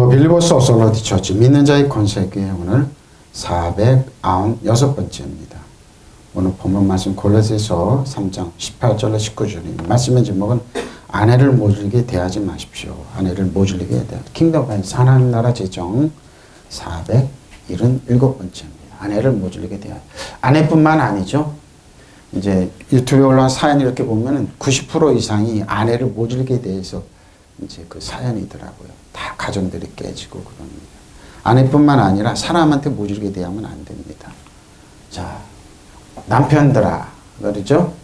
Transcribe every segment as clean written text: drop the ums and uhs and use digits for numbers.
빌리보스 오솔로디 처치 믿는 자의 권세교회 오늘 496번째입니다. 오늘 본문 말씀 골로새서 3장 18절로 19절입니다. 말씀의 제목은 아내를 모질게 대하지 마십시오. 아내를 모질게 대하. 킹덤 바이스 하나님 나라 제정 477번째입니다. 아내를 모질게 대하. 아내뿐만 아니죠. 이제 유튜브에 올라온 사연 이렇게 보면은 90% 이상이 아내를 모질게 대해서 이제 그 사연이더라고요. 다 가정들이 깨지고 그럽니다. 아내뿐만 아니라 사람한테 모질게 대하면 안 됩니다. 자, 남편들아, 그러죠?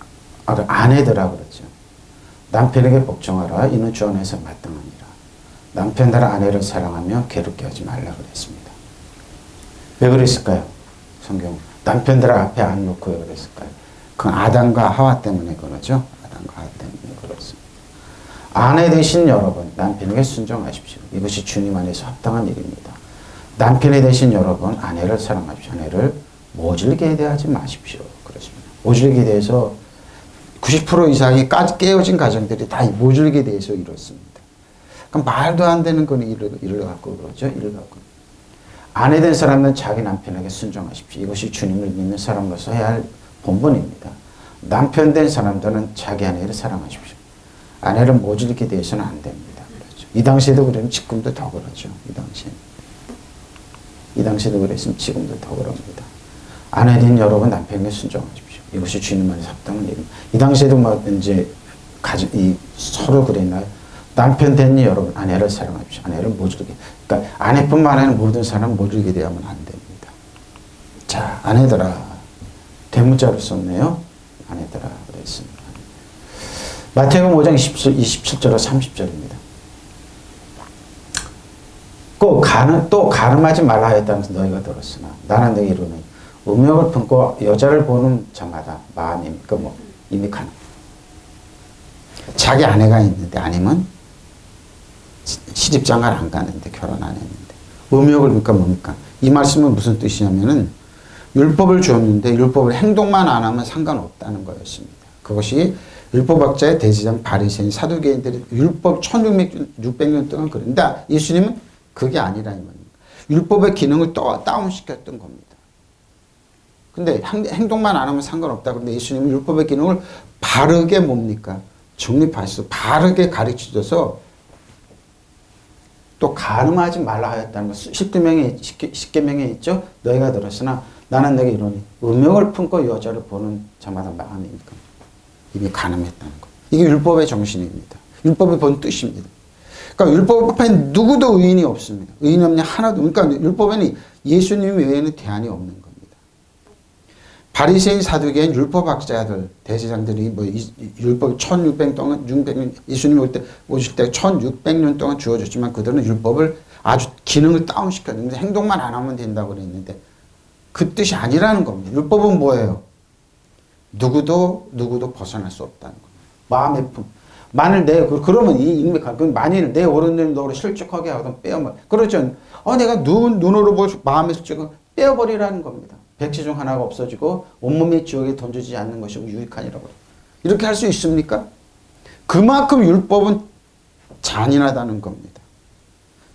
아내들아, 그러죠. 남편에게 복종하라. 이는 주 안에서 마땅하니라. 남편들아 아내를 사랑하며 괴롭게 하지 말라 그랬습니다. 왜 그랬을까요? 성경 남편들아 앞에 안 놓고 왜 그랬을까요? 그건 아담과 하와 때문에 그러죠. 아담과 하와 때문에 그렇습니다. 아내 되신 여러분, 남편에게 순종하십시오. 이것이 주님 안에서 합당한 일입니다. 남편이 되신 여러분, 아내를 사랑하십시오. 아내를 모질게 대하지 마십시오. 그렇습니다. 모질게 대해서 90% 이상이 깨어진 가정들이 다 모질게 대해서 이렇습니다. 그럼 말도 안 되는 건 일을 갖고 그러죠. 일을 갖고. 아내 된 사람은 자기 남편에게 순종하십시오. 이것이 주님을 믿는 사람으로서 해야 할 본분입니다. 남편 된 사람들은 자기 아내를 사랑하십시오. 아내를 모질게 대해서는 안 됩니다. 그렇죠. 이 당시에도 그러면 지금도 더 그러죠. 이 당시에도 그랬으면 지금도 더 그럽니다. 아내 된 여러분 남편에게 순종하십시오. 이것이 주님 안에서 합당한 일입니다. 이 당시에도 뭐 이제 서로 그랬나요? 남편 된 여러분 아내를 사랑하십시오. 아내를 모질게. 그러니까 아내뿐만 아니라 모든 사람 모질게 대하면 안 됩니다. 자, 아내들아. 대문자로 썼네요. 아내들아 그랬습니다. 마태복음 5장 27절로 30절입니다. 또 가늠하지 말라 하였다면서 너희가 들었으나 나는 너희 이루는 음욕을 품고 여자를 보는 자마다 마음이 이미 가늠. 자기 아내가 있는데 아니면 시집장가를 안 가는데 결혼 안 했는데 음욕을 그러니까 뭡니까? 이 말씀은 무슨 뜻이냐면은 율법을 주었는데 율법을 행동만 안 하면 상관없다는 거였습니다. 그것이 율법학자의 대제사장 바리새인 사두개인들이 율법 1600년 동안 그랬는데 예수님은 그게 아니라 이 말입니다. 율법의 기능을 다운시켰던 겁니다. 근데 행동만 안 하면 상관없다. 그런데 예수님은 율법의 기능을 바르게 뭡니까? 정립하셔서 바르게 가르치셔서 또 가늠하지 말라 하였다는 것. 10계명에 있죠. 너희가 들었으나 나는 너에게 이르노니 음욕을 품고 여자를 보는 자마다 마음이 이미 가늠했다는 것. 이게 율법의 정신입니다. 율법의 본 뜻입니다. 그러니까 율법 앞에 누구도 의인이 없습니다. 의인이 없냐 하나도. 그러니까 율법에는 예수님 외에는 대안이 없는 겁니다. 바리새인 사두개인 율법학자들 대제사장들이 율법 1600년 동안 600년 예수님이 오실 때 1600년 동안 주어졌지만 그들은 율법을 아주 기능을 다운시켰는데 행동만 안 하면 된다고 그랬는데 그 뜻이 아니라는 겁니다. 율법은 뭐예요? 누구도 벗어날 수 없다는 겁니다. 마음의 품. 만일 내 어른들 너를 실족하게 하거든 빼어버려. 그렇죠. 내가 눈으로 보고 마음의 실족을 빼어버리라는 겁니다. 백지 중 하나가 없어지고 온몸이 지옥에 던져지지 않는 것이 유익하니라고. 이렇게 할 수 있습니까? 그만큼 율법은 잔인하다는 겁니다.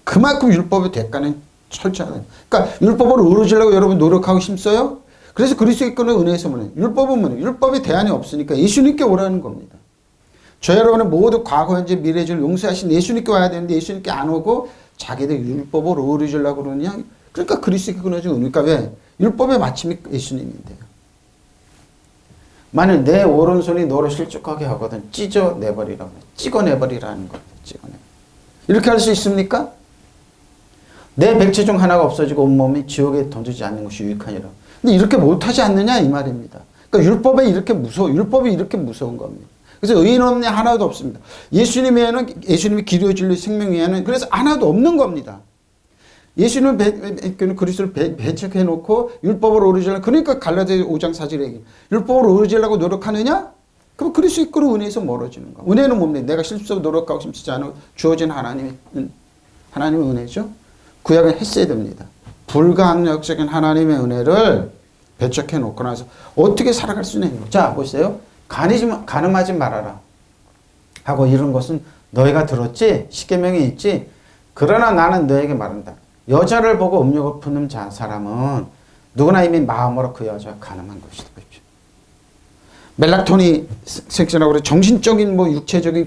그만큼 율법의 대가는 철저하다. 그러니까 율법을 이루어지려고 여러분 노력하고 힘써요? 그래서 그리스도인의 은혜에서 뭐냐? 율법은 뭐냐? 율법의 대안이 없으니까 예수님께 오라는 겁니다. 저 여러분의 모두 과거, 현재, 미래를 용서하신 예수님께 와야 되는데 예수님께 안 오고 자기들 율법을 이루어지려고 그러냐? 그러니까 그리스도인께 끊어진 은혜니까 왜? 율법의 마침이 예수님인데요. 만일 내 오른손이 너를 실족하게 하거든 찢어내버리라는 겁니다. 이렇게 할 수 있습니까? 내 백체 중 하나가 없어지고 온몸이 지옥에 던지지 않는 것이 유익하니라. 근데 이렇게 못하지 않느냐 이 말입니다. 그러니까 율법이 이렇게 무서운 겁니다. 그래서 의인 없냐 하나도 없습니다. 예수님이 기도 진리 생명 외에는 그래서 하나도 없는 겁니다. 예수님은 그리스도를 배척해 놓고 율법을 오르지려고 그러니까 갈라디아 5장 4절에 얘기 율법을 오르지려고 노력하느냐? 그럼 그리스도 이끌어 은혜에서 멀어지는 거. 은혜는 뭡니까? 내가 실수로 노력하고 힘쓰지 않아 주어진 하나님의 은혜죠. 구약은 했어야 됩니다. 불가항력적인 하나님의 은혜를 배척해 놓고 나서 어떻게 살아갈 수 있는 거. 자 보세요. 가늠하지 말아라 하고 이런 것은 너희가 들었지? 십계명에 있지? 그러나 나는 너에게 말한다. 여자를 보고 음욕을 품는 사람은 누구나 이미 마음으로 그 여자가 가늠한 것이다. 보십시오. 멜라토닌 섹스라고 그래. 정신적인 뭐 육체적인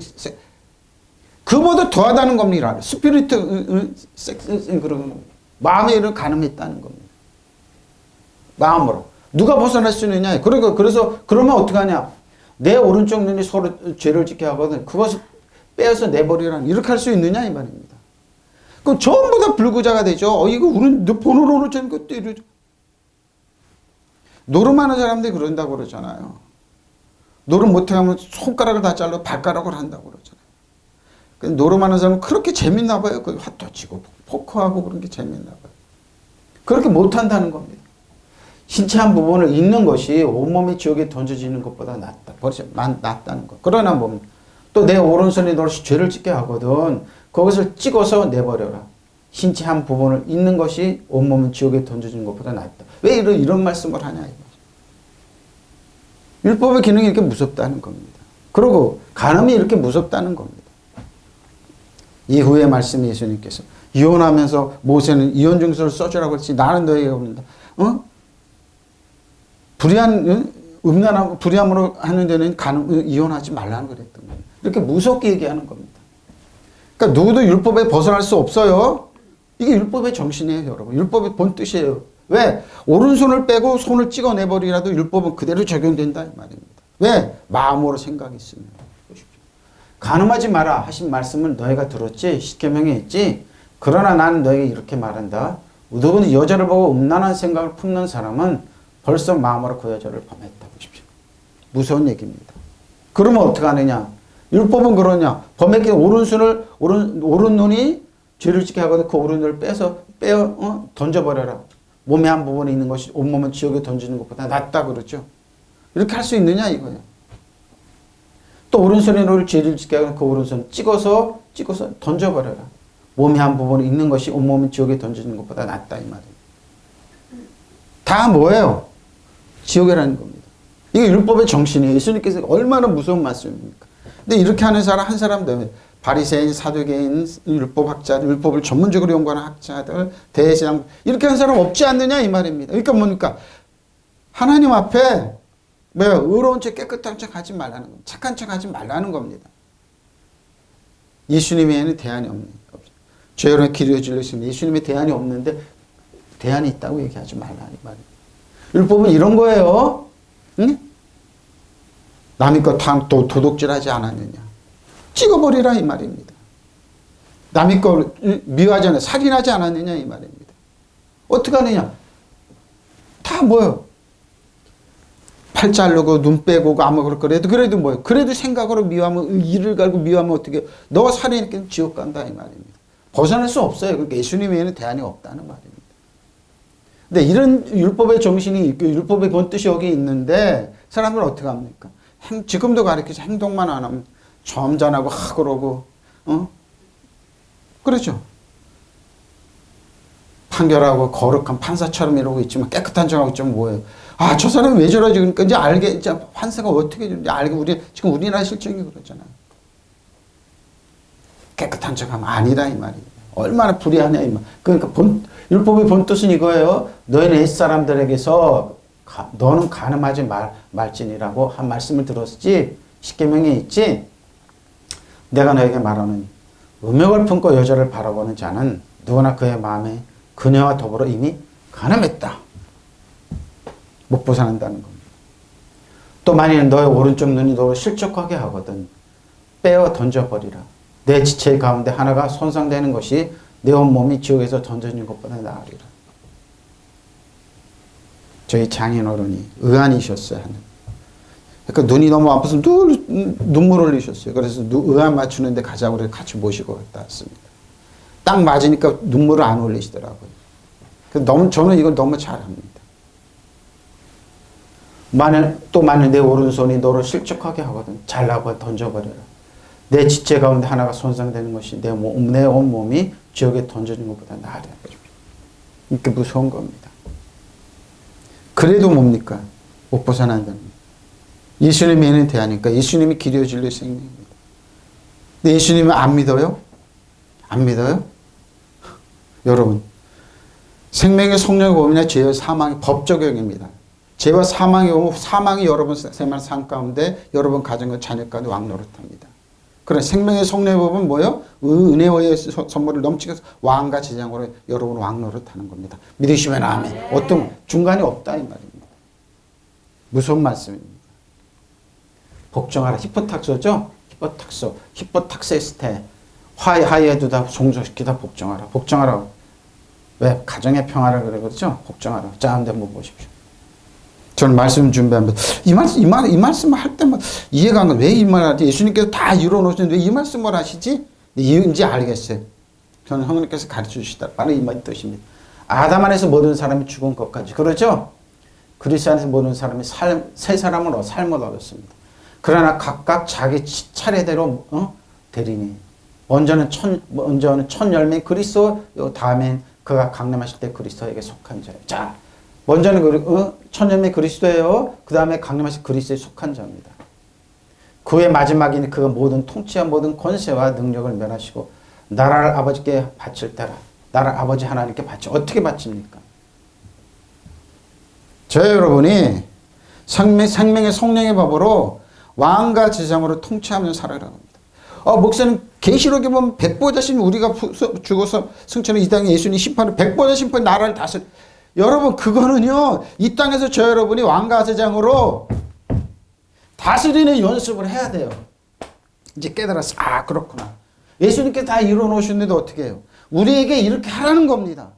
그보다 더하다는 겁니다. 스피리트 섹스 그런 마음에 이런 가늠했다는 겁니다. 마음으로 누가 벗어날 수 있느냐. 그래서 그러면 어떻게 하냐. 내 오른쪽 눈이 서로 죄를 짓게 하거든. 그것을 빼어서 내버리라는 이렇게 할 수 있느냐 이 말입니다. 그럼 전부 다 불구자가 되죠. 이거 우리 번호로 오는 것도 이러죠. 노름하는 사람들이 그런다고 그러잖아요. 노름 못해 하면 손가락을 다 잘라 발가락을 한다고 그러잖아요. 노름하는 사람은 그렇게 재밌나 봐요. 그 핫도 치고 포크하고 그런 게 재밌나 봐요. 그렇게 못한다는 겁니다. 신체 한 부분을 잊는 것이 온몸이 지옥에 던져지는 것보다 낫다. 벌써 낫다는 거. 그러나 또 내 오른손이 너를 죄를 짓게 하거든. 그것을 찍어서 내버려라. 신체 한 부분을 잊는 것이 온몸은 지옥에 던져지는 것보다 낫다. 왜 이런 말씀을 하냐 이거죠. 율법의 기능이 이렇게 무섭다는 겁니다. 그리고 간음이 이렇게 무섭다는 겁니다. 이후에 말씀이 예수님께서 이혼하면서 모세는 이혼 증서를 써주라고 했지 나는 너에게 그런다. 불의함으로 하는 데는 이혼하지 말라는 그랬던 거예요. 이렇게 무섭게 얘기하는 겁니다. 그러니까 누구도 율법에 벗어날 수 없어요. 이게 율법의 정신이에요, 여러분. 율법의 본 뜻이에요. 왜? 오른손을 빼고 손을 찍어내버리라도 율법은 그대로 적용된다 이 말입니다. 왜? 마음으로 생각이 있으면. 간음하지 마라 하신 말씀을 너희가 들었지? 십계명에 있지? 그러나 나는 너에게 이렇게 말한다. 누구는 여자를 보고 음란한 생각을 품는 사람은 벌써 마음으로 그 여자를 범했다. 보십시오. 무서운 얘기입니다. 그러면 어떻게 하느냐? 율법은 그러냐? 범했기 오른 눈이 죄를 짓게 하거든. 그 오른 눈을 빼어 던져버려라. 몸의 한 부분에 있는 것이 온몸은 지옥에 던지는 것보다 낫다 그러죠. 이렇게 할 수 있느냐 이거예요. 또 오른손에 너를 죄를 짓게 하거든. 그 오른손 찍어서 던져버려라. 몸의 한 부분에 있는 것이 온몸은 지옥에 던지는 것보다 낫다 이 말이에요. 다 뭐예요? 지옥이라는 겁니다. 이게 율법의 정신이에요. 예수님께서 얼마나 무서운 말씀입니까? 근데 이렇게 하는 사람 한 사람 되면 바리새인, 사두개인, 율법학자들, 율법을 전문적으로 연구하는 학자들, 대신앙 이렇게 하는 사람 없지 않느냐 이 말입니다. 그러니까 뭡니까? 하나님 앞에 의로운 척 깨끗한 척 하지 말라는 겁니다. 착한 척 하지 말라는 겁니다. 예수님 외에는 대안이 없는 겁니다. 죄로 기르어질려 있으면 예수님의 대안이 없는데 대안이 있다고 얘기하지 말라 이 말입니다. 율법은 이런 거예요. 응? 남의 것 또 도둑질하지 않았느냐. 찍어버리라 이 말입니다. 남의 걸 미워하지 않아 살인하지 않았느냐 이 말입니다. 어떻게 하느냐. 다 뭐예요. 팔 자르고 눈 빼고 아무 그래도 뭐예요. 그래도 생각으로 미워하면 이를 갈고 미워하면 어떻게 너가 살인했기는 지옥 간다 이 말입니다. 벗어날 수 없어요. 그러니까 예수님 외에는 대안이 없다는 말입니다. 근데 이런 율법의 정신이 있고 율법의 본뜻이 여기 있는데 사람들은 어떻게 합니까? 지금도 가르치지 행동만 안 하면 점잖하고 그러고 그렇죠. 판결하고 거룩한 판사처럼 이러고 있지만 깨끗한 척하고 있지만 뭐예요? 저 사람이 왜 저러지? 그러니까 이제 알게 이제 판사가 어떻게 이제 알게 지금 우리나라 실정이 그렇잖아요. 깨끗한 척하면 아니다 이 말이에요. 얼마나 불의하냐 이 말. 그러니까 율법의 본뜻은 이거예요. 너희는 옛사람들에게서 너는 간음하지 말지니라고 한 말씀을 들었지. 십계명에 있지. 내가 너에게 말하는 음욕을 품고 여자를 바라보는 자는 누구나 그의 마음에 그녀와 더불어 이미 간음했다. 못 벗어난다는 겁니다. 또 만일 너의 오른쪽 눈이 너를 실족하게 하거든 빼어 던져버리라. 내 지체 가운데 하나가 손상되는 것이 내 온몸이 지옥에서 던져진 것보다 나으리라. 저희 장인어른이 의안이셨어요. 그러니까 눈이 너무 아파서 눈물을 흘리셨어요. 그래서 의안 맞추는데 가자고 그래서 같이 모시고 갔다 왔습니다. 딱 맞으니까 눈물을 안 흘리시더라고요. 저는 이걸 너무 잘합니다. 만일 내 오른손이 너를 실족하게 하거든 잘라고 던져버려라. 내 지체 가운데 하나가 손상되는 것이 내 온몸이 지옥에 던져진 것보다 나으리라. 이렇게 무서운 겁니다. 그래도 뭡니까? 못 벗어난다는 거예요. 예수님에는 대하니까 예수님이 길이요 진리요 생명입니다. 근데 예수님은 안 믿어요? 안 믿어요? 여러분, 생명의 성령의 법이냐 죄와 사망의 법적용입니다. 죄와 사망이 오면 사망이 여러분 생활 삶 가운데 여러분 가정과 자녀 가운데 왕노릇합니다. 그런 생명의 성령의 법은 뭐예요? 은혜의 선물을 넘치게 왕과 제장으로 여러분 왕노릇하는 겁니다. 믿으시면 아멘. 어떤 중간이 없다 이 말입니다. 무서운 말씀입니다. 복종하라. 히포탁소죠? 히포탁세스테. 하이에 두다 종속시키다 복종하라. 복종하라. 왜? 가정의 평화를 그래 그렇죠? 복종하라. 자, 한번 보십시오. 저는 말씀 준비하면서 이 말씀 할 때마다 이해가 안 가. 왜 이 말 하지? 예수님께서 다 이뤄놓으시는데 왜 이 말씀을 하시지? 이제 알겠어요. 저는 성령께서 가르쳐 주시다. 바로 이 말 뜻입니다. 아담 안에서 모든 사람이 죽은 것까지. 그렇죠? 그리스도 안에서 모든 사람이 새 사람으로 삶을 얻었습니다. 그러나 각각 자기 차례대로 대리니. 먼저는 첫 열매 그리스도, 다음엔 그가 강림하실 때 그리스도에게 속한 자예요. 자, 먼저는 첫 열매 그리스도예요. 그 다음에 강림하실 그리스도에 속한 자입니다. 그의 마지막이니 그가 모든 통치와 모든 권세와 능력을 멸하시고 나라를 아버지께 바칠 때라. 나라를 아버지 하나님께 바쳐. 어떻게 바칩니까? 저 여러분이 생명의 성령의 법으로 왕과 제장으로 통치하며 살아가는 겁니다. 목사님 계시록에 보면 백보자신 우리가 죽어서 승천의 이 땅에 예수님 심판을 백보자 심판 나라를 다스려. 여러분 그거는요 이 땅에서 저 여러분이 왕과 제장으로 다스리는 연습을 해야 돼요. 이제 깨달았어. 아 그렇구나. 예수님께 다 이뤄놓으셨는데 어떻게 해요? 우리에게 이렇게 하라는 겁니다.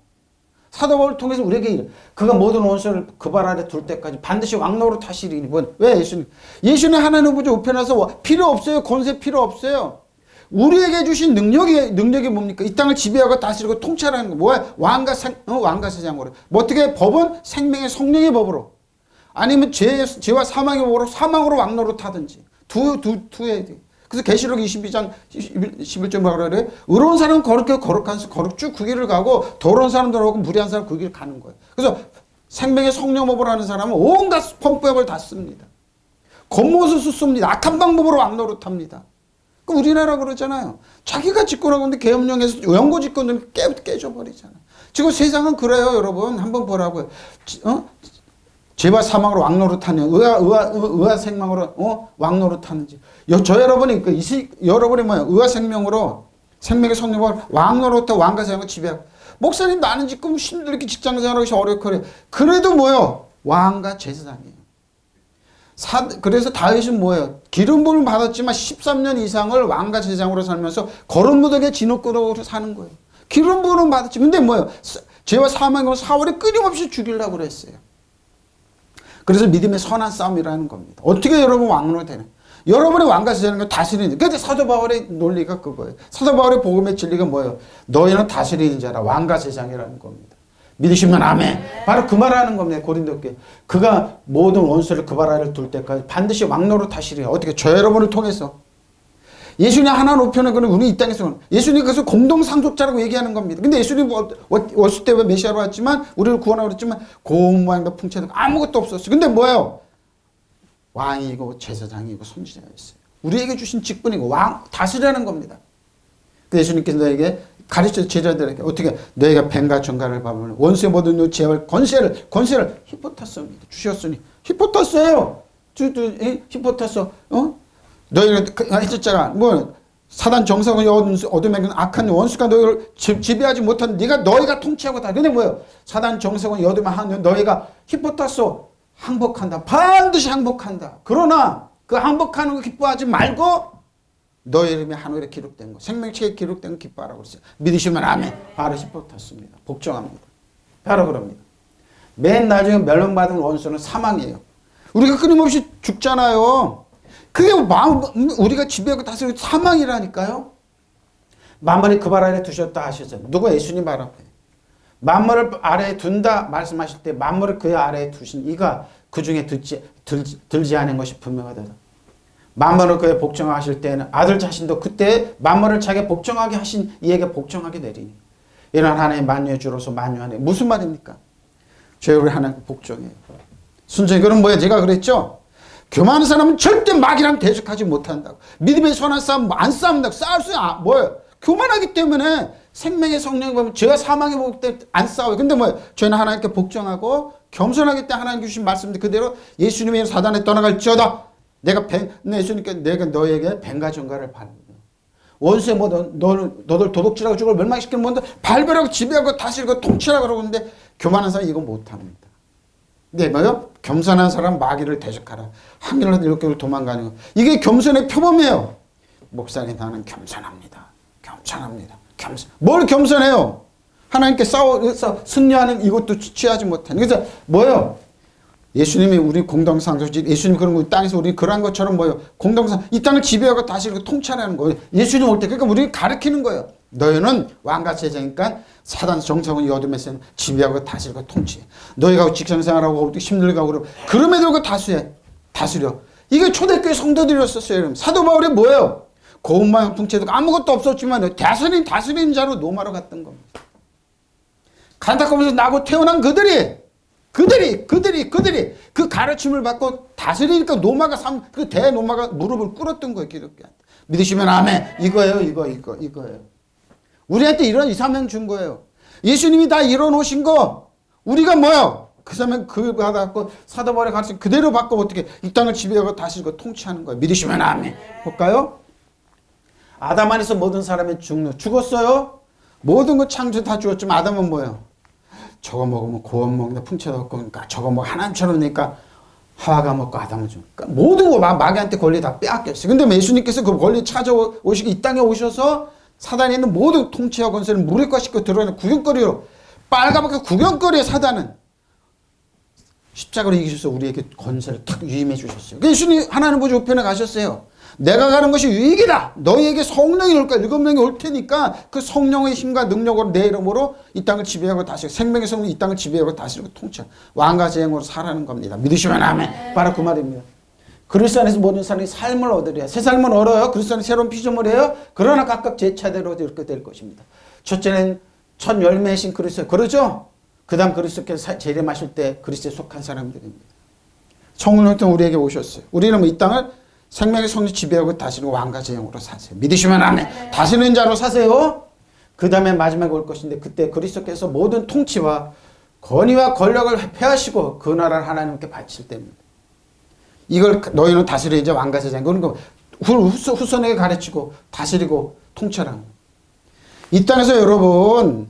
사도 바울을 통해서 우리에게 그가 모든 원수를 그 발 아래 둘 때까지 반드시 왕노로 타시리니. 왜 예수님 하나님 보좌 우편에서 필요 없어요. 권세 필요 없어요. 우리에게 주신 능력이 뭡니까? 이 땅을 지배하고 다스리고 통치하라는 거. 뭐야? 왕과 세상으로. 뭐 어떻게 법은 생명의 성령의 법으로. 아니면 죄와 사망의 법으로 사망으로 왕노로 타든지. 두에 돼. 그래서 계시록 22장 11절 뭐라 그래? 의로운 사람은 거룩한 쭉 그 길을 가고 더러운 사람들하고 무리한 사람은 그 길을 가는 거예요. 그래서 생명의 성령 법을 하는 사람은 온갖 범법을 다 씁니다. 겉모습 씁니다. 악한 방법으로 왕노릇합니다. 우리나라 그러잖아요. 자기가 집권하고 있는데 계엄령에서 연고 집권을 깨져버리잖아요. 지금 세상은 그래요, 여러분. 한번 보라고요. 죄와 사망으로 왕노릇하냐, 의와 생명으로 왕노릇하는지. 저 여러분이 여러분이 뭐야? 의와 생명으로 생명의 성령을 왕노릇하고 왕과 세상을 지배하고. 목사님 나는 지금 힘들게 직장 생활하기 어렵고 그래도 뭐요? 왕과 제사장이에요. 그래서 다윗은 뭐예요? 기름 부음을 받았지만 13년 이상을 왕과 제사장으로 살면서 거룩무덤의 진흙구름으로 사는 거예요. 기름 부음을 받았지. 근데 뭐예요? 죄와 사망으로 사울이 끊임없이 죽이려고 그랬어요. 그래서 믿음의 선한 싸움이라는 겁니다. 어떻게 여러분 왕노릇 되냐? 여러분의 왕과 제사장을 다스리는. 근데 사도 바울의 논리가 그거예요. 사도 바울의 복음의 진리가 뭐예요? 너희는 다스리는 자라. 왕과 제사장이라는 겁니다. 믿으시면 아멘. 바로 그 말하는 겁니다. 고린도께. 그가 모든 원수를 그 발 아래를 둘 때까지 반드시 왕노릇 하시리라. 어떻게? 저 여러분을 통해서. 예수님 하나 높여는 거는 우리 이 땅에서 예수님 그래서 공동상속자라고 얘기하는 겁니다. 근데 예수님 왔을 때 왜 메시아로 왔지만 우리를 구원하고 그랬지만 고운 모양과 풍채는 아무것도 없었어요. 근데 뭐예요? 왕이고 제사장이고 선지자였어요. 우리에게 주신 직분이고 왕 다스리라는 겁니다. 그 예수님께서 너에게 가르쳐 제자들에게 어떻게 너희가 뱀과 정갈을 밟으면 원수의 모든 죄와 권세를 히포타스입니다. 주셨으니 히포타스예요. 히포타스 너희를 해쳤자가 뭐 사단 정상을 얻으면 악한 원수가 너희를 지배하지 못한 너희가 통치하고 다. 근데 뭐예요? 사단 정상을 얻으면 너희가 히포타스 항복한다. 반드시 항복한다. 그러나 그 항복하는 거 기뻐하지 말고 너희 이름이 하늘에 기록된 거, 생명책에 기록된 거 기뻐하라고 그랬어요. 믿으시면 아멘. 바로 히포타스입니다. 복종합니다. 바로 그럽니다. 맨 나중에 멸망받은 원수는 사망이에요. 우리가 끊임없이 죽잖아요. 그게 우리가 지배하고 다스리는 사망이라니까요. 만물이 그 발 아래 두셨다 하셨잖아요. 누가? 예수님 발 앞에. 만물을 아래에 둔다 말씀하실 때 만물을 그 아래에 두신 이가 그 중에 들지 않은 것이 분명하다. 만물을 그에 복종하실 때는 아들 자신도 그때 만물을 자기가 복종하게 하신 이에게 복종하게 되리니 이런 하나님의 만유의 주로서 만유하네. 무슨 말입니까? 죄를 하나님 복종해요. 순전히 그럼 뭐야? 제가 그랬죠? 교만한 사람은 절대 마귀랑 대적하지 못한다고. 믿음의 선한 싸움 안 싸운다고. 싸울 수 뭐예요? 교만하기 때문에 생명의 성령이 보면 죄와 사망의 복 때 안 싸워요. 근데 뭐 죄는 하나님께 복종하고 겸손하기 때문에 하나님 주신 말씀들 그대로 예수님이 사단에 떠나갈지어다. 예수님께 내가 너에게 뱀과 전갈을 받는 원수의 뭐 너들 도둑질하고 죽을 멸망시키는 뭔데 발별하고 지배하고 다스리고 통치하고 그러고 있는데 교만한 사람이 이거 못합니다. 근데 뭐요? 겸손한 사람 마귀를 대적하라. 항일을 이렇게 도망가는 거. 이게 겸손의 표범이에요. 목사님 나는 겸손합니다. 뭘 겸손해요? 하나님께 싸워서 승리하는 이것도 취하지 못하는. 그래서 뭐예요? 예수님이 우리 공동상소지 예수님 그런 거 땅에서 우리 그런 것처럼 뭐예요? 공동상 이 땅을 지배하고 다스리고 통치하는 거예요. 예수님 올 때 그러니까 우리를 가르치는 거예요. 너희는 왕과 제자니까 사단 정성은 어둠에서 지배하고 다스리고 통치해. 너희가 직장생활하고 힘들고 그러면 그럼에도 그 다스려. 이게 초대교회 성도들이었었어요. 여러분. 사도 바울이 뭐예요? 고운마음 풍채도 아무것도 없었지만 다스린 자로 로마로 갔던 겁니다. 간다고면서 나고 태어난 그들이 그 가르침을 받고 다스리니까 그 대노마가 무릎을 꿇었던 거예요. 기독교한테. 믿으시면 아멘. 이거예요. 우리한테 이런 이사명 준 거예요. 예수님이 다 이뤄놓으신 거 우리가 뭐예요? 그 사람 그 받았고 사도 바울의 가르침 그대로 받고 어떻게 이 땅을 지배하고 다스리고 통치하는 거예요. 믿으시면 아멘. 볼까요? 아담 안에서 모든 사람이 죽었어요. 모든 거 창조 다 죽었지만 아담은 뭐예요? 저거 먹으면 고원 먹는다 풍채도 없고 그러니까 저거 뭐 하나님처럼 되니까 하와가 먹고 아담을 줘. 그러니까 모든 거 마귀한테 권리 다 빼앗겼어요. 근데 예수님께서 그 권리 찾아오시고 이 땅에 오셔서 사단에 있는 모든 통치와 권세를 무력화시키고 들어가는 구경거리로 빨가벗겨 구경거리에 사단은 십자가로 이기셔서 우리에게 권세를 탁 위임해 주셨어요. 예수님 하나님 보좌 우편에 가셨어요. 내가 가는 것이 유익이다. 너희에게 성령이 올 거야. 7명이 올 테니까 그 성령의 힘과 능력으로 내 이름으로 이 땅을 지배하고 다스리고 생명의 성령이 이 땅을 지배하고 다스리고 통치하고 왕과 제행으로 살아가는 겁니다. 믿으시면 아멘. 바로 그 말입니다. 그리스도 안에서 모든 사람이 삶을 얻으려. 새 삶은 얻어요. 그리스도 안에 새로운 피조물이에요. 그러나 각각 제 차대로 이렇게 될 것입니다. 첫째는 첫 열매이신 그리스도. 그러죠? 그 다음 그리스도께서 재림하실 때 그리스도에 속한 사람들입니다. 성령이 우리에게 오셨어요. 우리는 이 땅을 생명의 성령 지배하고 다스리고 왕과 제형으로 사세요. 믿으시면 아멘. 다스리는 자로 사세요. 그 다음에 마지막에 올 것인데 그때 그리스도께서 모든 통치와 권위와 권력을 폐하시고 그 나라를 하나님께 바칠 때입니다. 이걸 너희는 다스리자 왕과 제장 그런 거 후손에게 가르치고 다스리고 통치하라는 거예요. 이 땅에서 여러분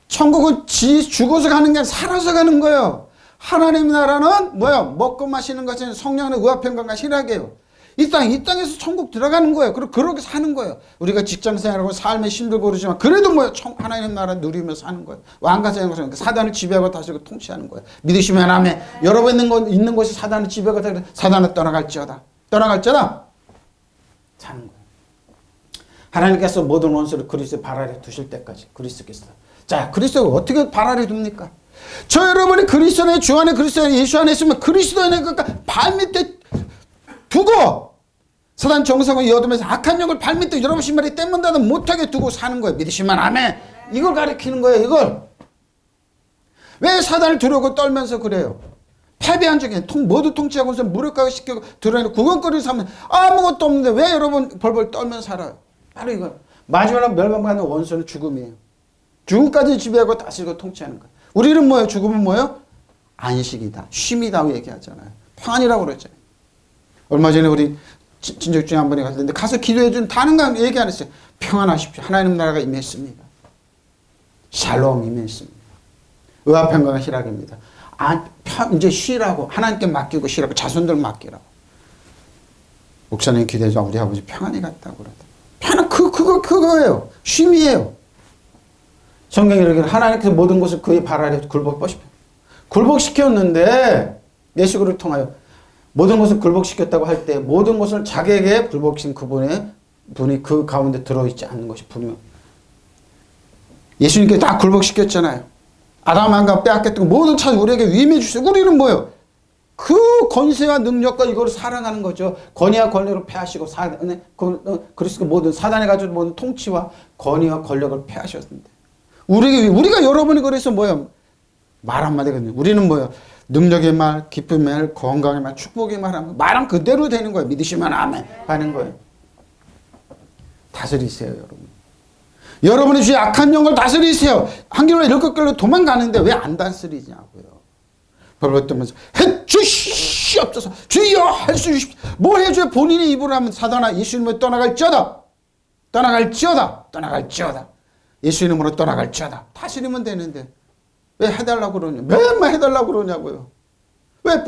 천국은 죽어서 가는 게 아니라 살아서 가는 거예요. 하나님 나라는 뭐예요? 먹고 마시는 것은 성령의 의화평강과 희락이에요. 이 땅에서 천국 들어가는 거예요. 그리고 그렇게 사는 거예요. 우리가 직장 생활하고 삶에 힘들고 그러지만 그래도 뭐예요? 하나님 나라 누리며 사는 거예요. 왕과 제사장 사단을 지배하고 다스리고 통치하는 거예요. 믿으시면 아멘. 여러분 있는 곳이 사단을 지배하고 다스리고 사단을 떠나갈지어다. 사는 거예요. 하나님께서 모든 원수를 그리스도의 발 아래 두실 때까지 그리스도께서. 자, 그리스도가 어떻게 발 아래 둡니까? 저 여러분이 그리스도 안에 주 안에 그리스도 안에 예수 안에 있으면 그리스도 안에 발 밑에 두고 사단 정상을 이어두면서 악한 영을 발밑에 여러분 신발에 떼문다도 못하게 두고 사는 거예요. 믿으시면 아멘. 이걸 가리키는 거예요. 이걸. 왜 사단을 두려고 떨면서 그래요? 패배한 적에 모두 통치하고서 무력화시키고 드러내는 구경거리를 삼는 아무것도 없는데 왜 여러분 벌벌 떨면서 살아요? 바로 이거. 마지막으로 멸망받는 원수는 죽음이에요. 죽음까지 지배하고 다스리고 통치하는 거예요. 우리는 뭐예요? 죽음은 뭐예요? 안식이다. 쉼이라고 얘기하잖아요. 평안이라고 그러잖아요. 얼마 전에 우리 친척 중에 한 분이 갔는데 가서 기도해 준 다른 거 얘기 안 했어요. 평안하십시오. 하나님 나라가 임했습니다. 샬롬 임했습니다. 의화평강과 희락입니다. 이제 쉬라고 하나님께 맡기고 쉬라고 자손들 맡기라고. 목사님 기도해서 우리 아버지 평안히 갔다고 그러더라고요. 평안 그거예요. 쉼이에요. 성경에 이렇게 하나님께서 모든 것을 그의 발 아래 굴복시켰는데 예수를 통하여 모든 것을 굴복시켰다고 할 때 모든 것을 자기에게 굴복시킨 분이 그 가운데 들어있지 않는 것이 분명. 예수님께 다 굴복시켰잖아요. 아담 한가 빼앗겼던 모든 차 우리에게 위임해 주세요. 우리는 뭐예요? 그 권세와 능력과 이거를 사랑하는 거죠. 권위와 권력을 패하시고 그리스도 모든 사단에 가지고 모든 통치와 권위와 권력을 패하셨는데 우리가 여러분이 그래서 뭐예요? 말 한마디거든요. 우리는 뭐예요? 능력의 말, 기쁨의 말, 건강의 말, 축복의 말 하면 말은 그대로 되는 거예요. 믿으시면 아멘 하는 거예요. 다스리세요, 여러분. 여러분의 주의 악한 영을 다스리세요. 한결에 이렇게 끌려 도망가는데 왜 안 다스리냐고요. 벌벌 떠면서 해주시옵소서. 주여 해주십시오. 뭘 해줘야 본인이 입으로 하면 사단아 예수님으로 떠나갈지어다. 떠나갈지어다. 떠나갈지어다. 예수 이름으로 떠나갈지어다. 다스리면 되는데 왜 해달라고 그러냐. 맨날 해달라고 그러냐고요. 왜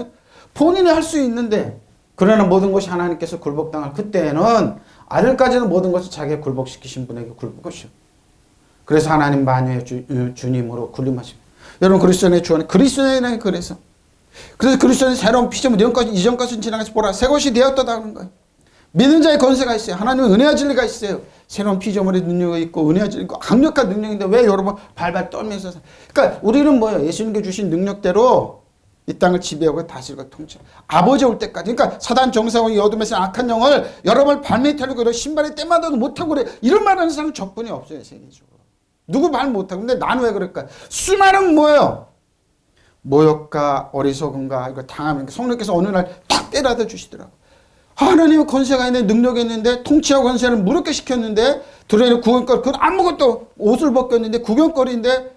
본인이 할 수 있는데. 그러나 모든 것이 하나님께서 굴복당할 그때는 아들까지는 모든 것을 자기가 굴복시키신 분에게 굴복하시오. 그래서 하나님 만유의 주님으로 군림하십니다. 여러분 그리스도인의 주 안에 그리스도인의 그래서 그리스도인의 새로운 피조물 이전 것은 지나가서 보라 새 것이 되었다 하는 거예요. 믿는 자의 권세가 있어요. 하나님의 은혜와 진리가 있어요. 새로운 피조물의 능력이 있고 은혜와 진리 있고 강력한 능력인데 왜 여러분 발발 떨면서 그러니까 우리는 뭐예요? 예수님께 주신 능력대로 이 땅을 지배하고 다스리고 통치. 아버지 올 때까지. 그러니까 사단 정사원이 어둠에서 악한 영을 여러분을 발밑하려고 그래. 신발에 때마다도 못하고 그래. 이런 말하는 사람은 적분이 없어요. 세계적으로. 누구 말 못하고. 근데 나는 왜 그럴까? 수많은 뭐예요? 모욕과 어리석음과 이거 당하면 성령께서 어느 날 탁 때려다 주시더라고. 하나님의 권세가 있는데 능력이 있는데 통치하고 권세를 무력화 시켰는데 들어있는 구경거리 그건 아무것도 옷을 벗겼는데 구경거리인데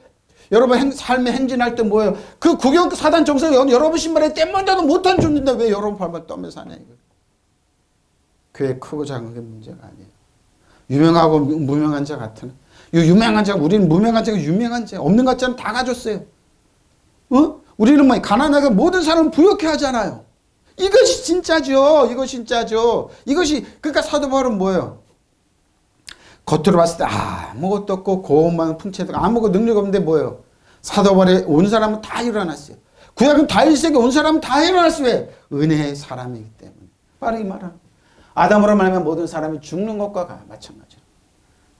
여러분 삶에 행진할 때 뭐예요? 그 구경 사단 정성 여러분 신발에 땜 먼저도 못한 존재인데 왜 여러분 발만 떠면서 사냐 이거. 교회 크고 작은 게 문제가 아니에요. 유명하고 무명한 자 같은 유명한 자 우리는 무명한 자가 유명한 자 없는 것 자는 다 가졌어요. 우리는 뭐 가난하게 모든 사람을 부욕해 하잖아요. 이것이 진짜죠. 이것이 진짜죠. 이것이 그러니까 사도 바울은 뭐예요? 겉으로 봤을 때 아무것도 없고 고음만 풍채도 아무것도 능력 없는데 뭐예요? 사도 바울에 온 사람은 다 일어났어요. 구약은 다윗에게 온 사람은 다 일어났어요. 왜? 은혜의 사람이기 때문에. 바로 이 말은 아담으로 말하면 모든 사람이 죽는 것과 마찬가지로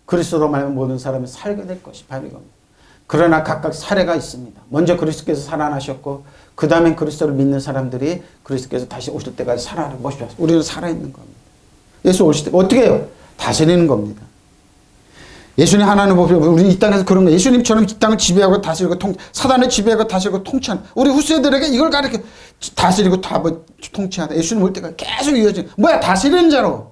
그리스도로 말하면 모든 사람이 살게 될 것이 바로 이겁니다. 그러나 각각 사례가 있습니다. 먼저 그리스도께서 살아나셨고 그 다음엔 그리스도를 믿는 사람들이 그리스도께서 다시 오실 때까지 살아나는 것이 우리는 살아있는 겁니다. 예수 오실 때 어떻게 해요? 다스리는 겁니다. 예수님 하나님 보시고 우리 이 땅에서 그런 거 예수님처럼 이 땅을 지배하고 다스리고 사단을 지배하고 다스리고 통치하는 우리 후세들에게 이걸 가르쳐 다스리고 통치하다. 예수님 올 때까지 계속 이어지는 뭐야? 다스리는 자로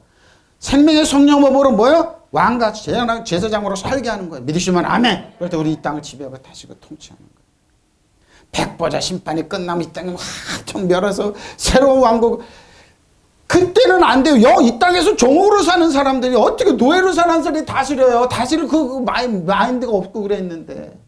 생명의 성령 몸으로 뭐야? 왕같이 제사장으로 살게 하는 거예요. 믿으시면 아멘. 그럴 때 우리 이 땅을 지배하고 다스리고 통치하는 거예요. 백보자 심판이 끝나면 이 땅에 한통 멸해서 새로운 왕국 그때는 안 돼요. 이 땅에서 종으로 사는 사람들이 어떻게 노예로 사는 사람들이 다스려요. 다스릴 그 마인드가 없고 그랬는데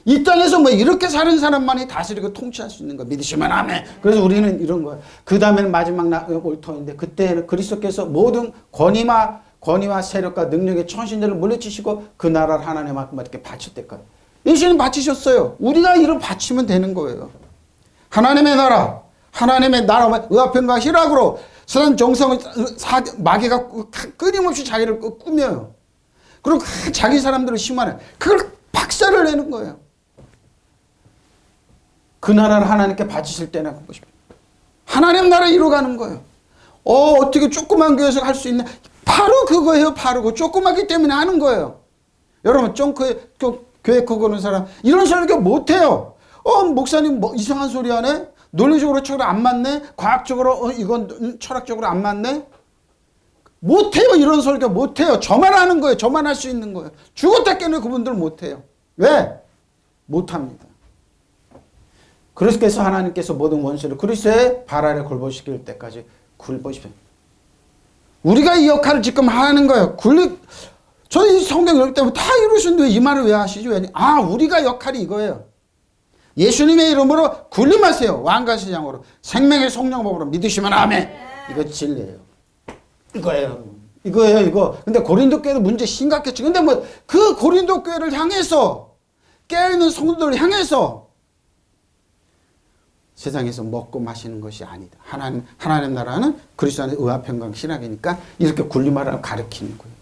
이 땅에서 뭐 이렇게 사는 사람만이 다스리고 통치할 수 있는 거 믿으시면 아멘. 그래서 우리는 이런 거예요. 그 다음에는 마지막 올터인데 그때는 그리스도께서 모든 권위와 세력과 능력의 천신들을 물리치시고 그 나라를 하나님 앞에 이렇게 바쳤대까지. 예수님 바치셨어요. 우리가 이를 바치면 되는 거예요. 하나님의 나라 의아편과 희락으로 사단 정성을 마귀가 끊임없이 자기를 꾸며요. 그리고 자기 사람들을 심하네. 그걸 박살을 내는 거예요. 그 나라를 하나님께 바치실 때나 그것입니다. 하나님 나라 이루어가는 거예요. 어떻게 조그만 교회에서 할 수 있나? 바로 그거예요. 바로 그 조그맣기 때문에 하는 거예요. 여러분 교회 크고는 사람 이런 설교 못해요. 목사님 뭐 이상한 소리 하네? 논리적으로 안 맞네? 과학적으로 이건 철학적으로 안 맞네? 못해요. 이런 설교 못해요. 저만 하는 거예요. 저만 할 수 있는 거예요. 죽었다 깨는 그분들 못해요. 왜? 못합니다. 그래서 하나님께서 모든 원수를 그리스도의 발 아래 굴복시킬 때까지 굴복시켜요. 우리가 이 역할을 지금 하는 거예요. 저희 성경 읽을 때면 다 이루시는데 이 말을 왜 하시죠? 우리가 역할이 이거예요. 예수님의 이름으로 군림하세요. 왕같이 양으로 생명의 성령법으로 믿으시면 아멘. 이거 진리예요. 이거예요. 근데 고린도 교회도 문제 심각했지. 근데 뭐 그 고린도 교회를 향해서 깨어있는 성도들을 향해서 세상에서 먹고 마시는 것이 아니다. 하나님 나라는 그리스도 안에 의와 평강 신학이니까 이렇게 군림하라고 가르치는 거예요.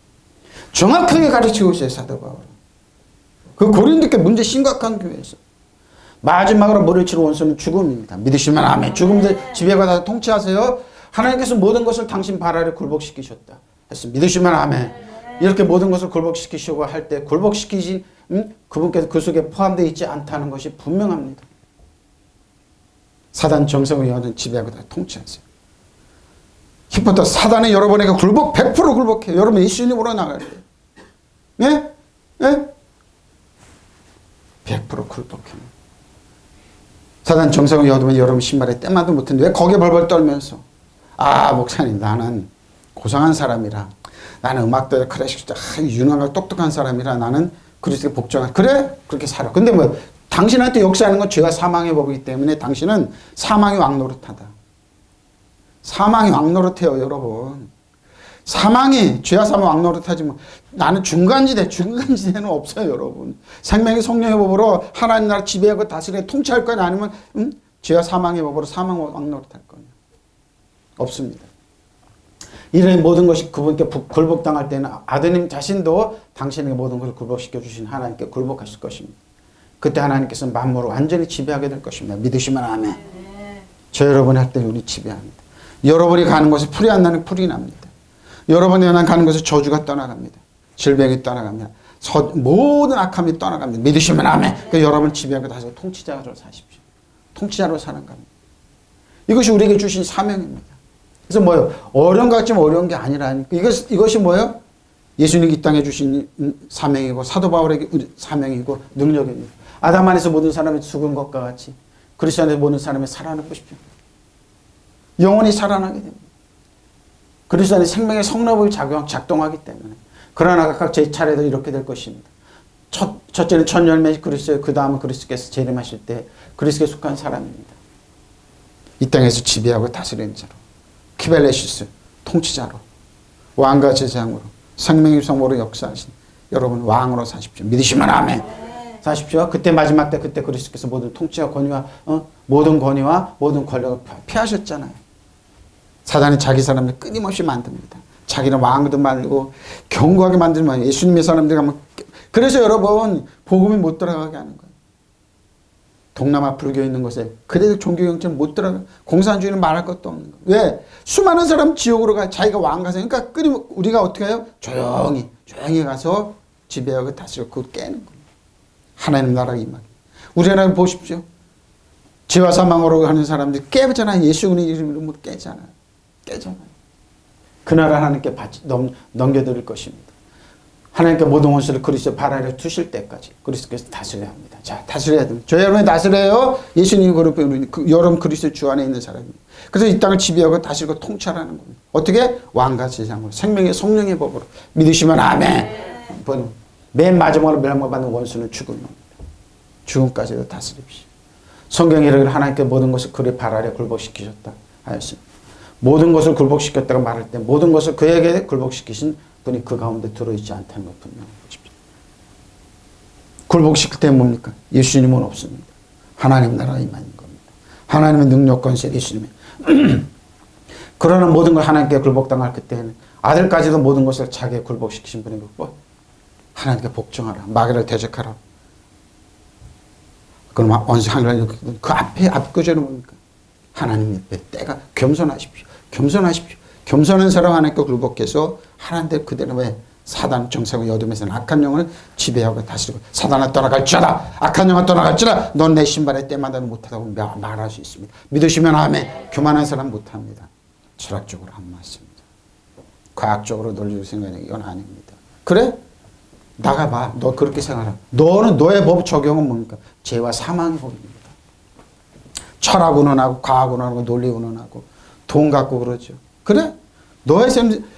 정확하게 가르치고 있어요. 사도 바울은. 그 고린도 교회 문제 심각한 교회에서 마지막으로 머리를 치는 원수는 죽음입니다. 믿으시면 아멘. 죽음들 지배받아 통치하세요. 하나님께서 모든 것을 당신 발 아래 굴복시키셨다. 했어. 믿으시면 아멘. 이렇게 모든 것을 굴복시키시고 할 때 굴복시키신 그분께서 그 속에 포함되어 있지 않다는 것이 분명합니다. 사단 정성을 여하든 지배하고 다 통치하세요. 히포터 사단이 여러분에게 100% 굴복해요. 여러분 예수님으로 나가야 돼요. 네? 예? 100% 굴복합니다. 사단 정성을 여두면 여러분 신발에 때마도 못했는데 왜 거기에 벌벌 떨면서 목사님 나는 고상한 사람이라 나는 음악도 클래식도 유능하고 똑똑한 사람이라 나는 그리스도의 복종한 그래? 그렇게 살아. 근데 뭐 당신한테 역사하는 건 죄와 사망의 법이기 때문에 당신은 사망의 왕노릇하다. 사망의 왕노릇해요 여러분. 사망이 죄와 사망 왕노릇하지 뭐 나는 중간지대는 없어요 여러분. 생명의 성령의 법으로 하나님 나라 지배하고 다스리고 통치할 거냐 아니면 죄와 사망의 법으로 사망 왕노릇할 거냐. 없습니다. 이런 모든 것이 그분께 굴복당할 때는 아드님 자신도 당신에게 모든 것을 굴복시켜 주신 하나님께 굴복하실 것입니다. 그때 하나님께서 만물을 완전히 지배하게 될 것입니다. 믿으시면 아멘. 저 여러분이 할 때 우리 지배합니다. 여러분이 가는 곳에 풀이 안 나는 풀이 납니다. 여러분이 가는 곳에 저주가 떠나갑니다. 질병이 떠나갑니다. 모든 악함이 떠나갑니다. 믿으시면 아멘. 그러니까 여러분 지배하고 다시 통치자로 사십시오. 통치자로 사는 겁니다. 이것이 우리에게 주신 사명입니다. 그래서 뭐요? 어려운 것 같지만 어려운 게 아니라니까. 이것이 뭐요? 예수님이 이 땅에 주신 사명이고 사도 바울에게 사명이고 능력입니다. 아담 안에서 모든 사람이 죽은 것과 같이 그리스도 안에서 모든 사람이 살아나고 싶죠. 영원히 살아나게 됩니다. 그리스도 안에 생명의 성령이 작동하기 때문에. 그러나 각각 제 차례도 이렇게 될 것입니다. 첫째는 첫 열매 그리스도, 그 다음은 그리스도께서 재림하실 때 그리스도에 속한 사람입니다. 이 땅에서 지배하고 다스리는 자로, 키벨레시스 통치자로, 왕과 제사장으로, 생명의 성모로 역사하신 여러분 왕으로 사십시오. 믿으시면 아멘. 사십시오. 그때 마지막 때 그때 그리스도께서 모든 통치와 권위와 모든 권위와 모든 권력을 피하셨잖아요. 사단이 자기 사람을 끊임없이 만듭니다. 자기는 왕도 만들고 견고하게 만들면 예수님의 사람들 가면 그래서 여러분 복음이 못 들어가게 하는 거예요. 동남아 불교 있는 곳에 그래도 종교 경찰 못 들어가. 공산주의는 말할 것도 없는 거예요. 왜? 수많은 사람 지옥으로 가. 자기가 왕 가서 그러니까 우리가 어떻게 해요? 조용히 가서 지배하고 다스리고 그걸 깨는 거예요. 하나님 나라가 임하게. 우리나라 보십시오. 죄와 사망으로 하는 사람들이 깨잖아요. 예수 이름으로 깨잖아요. 그 나라 하나님께 넘겨드릴 것입니다. 하나님께 모든 원수를 그리스도 발 아래 두실 때까지 그리스도께서 다스려야 합니다. 자, 다스려야 됩니다. 저 여러분이 다스려요. 예수님이 여러분 그리스도 주 안에 있는 사람입니다. 그래서 이 땅을 지배하고 다스리고 통찰하는 겁니다. 어떻게? 왕과 제사장으로 생명의 성령의 법으로 믿으시면 아멘. 맨 마지막으로 멸망받는 원수는 죽음입니다. 죽음까지도 다스립시오. 성경에 이르기를 하나님께 모든 것을 그의 발 아래 굴복시키셨다 하였습니다. 모든 것을 굴복시켰다고 말할 때 모든 것을 그에게 굴복시키신 분이 그 가운데 들어있지 않다는 것 분명히 보십시오. 굴복시킬 때 뭡니까? 예수님은 없습니다. 하나님 나라가 임하는 겁니다. 하나님의 능력 권세 예수님의 그러나 모든 걸 하나님께 굴복당할 그때는 아들까지도 모든 것을 자기에 굴복시키신 분이 하나님께 복종하라. 마귀를 대적하라. 그럼 원수 하늘에 그 앞에 앞구절은 뭡니까? 하나님 옆에 때가 겸손하십시오. 겸손한 사람 하나님께 굴복해서 하나님들 그대로 왜 사단 정상을 여둠에서는 악한 영을 지배하고 다스리고 사단아 떠나갈지어다. 악한 영아 떠나갈지어다. 넌 내 신발에 때마다는 못하다고 말할 수 있습니다. 믿으시면 아멘. 교만한 사람 못합니다. 철학적으로 한 말씀입니다. 과학적으로 논리로 생각하는 이건 아닙니다. 그래? 나가봐. 너 그렇게 생각하라. 너는 너의 법 적용은 뭡니까? 죄와 사망의 법입니다. 철학 운운하고 과학 운운하고 논리 운운하고 돈 갖고 그러죠. 그래? 너의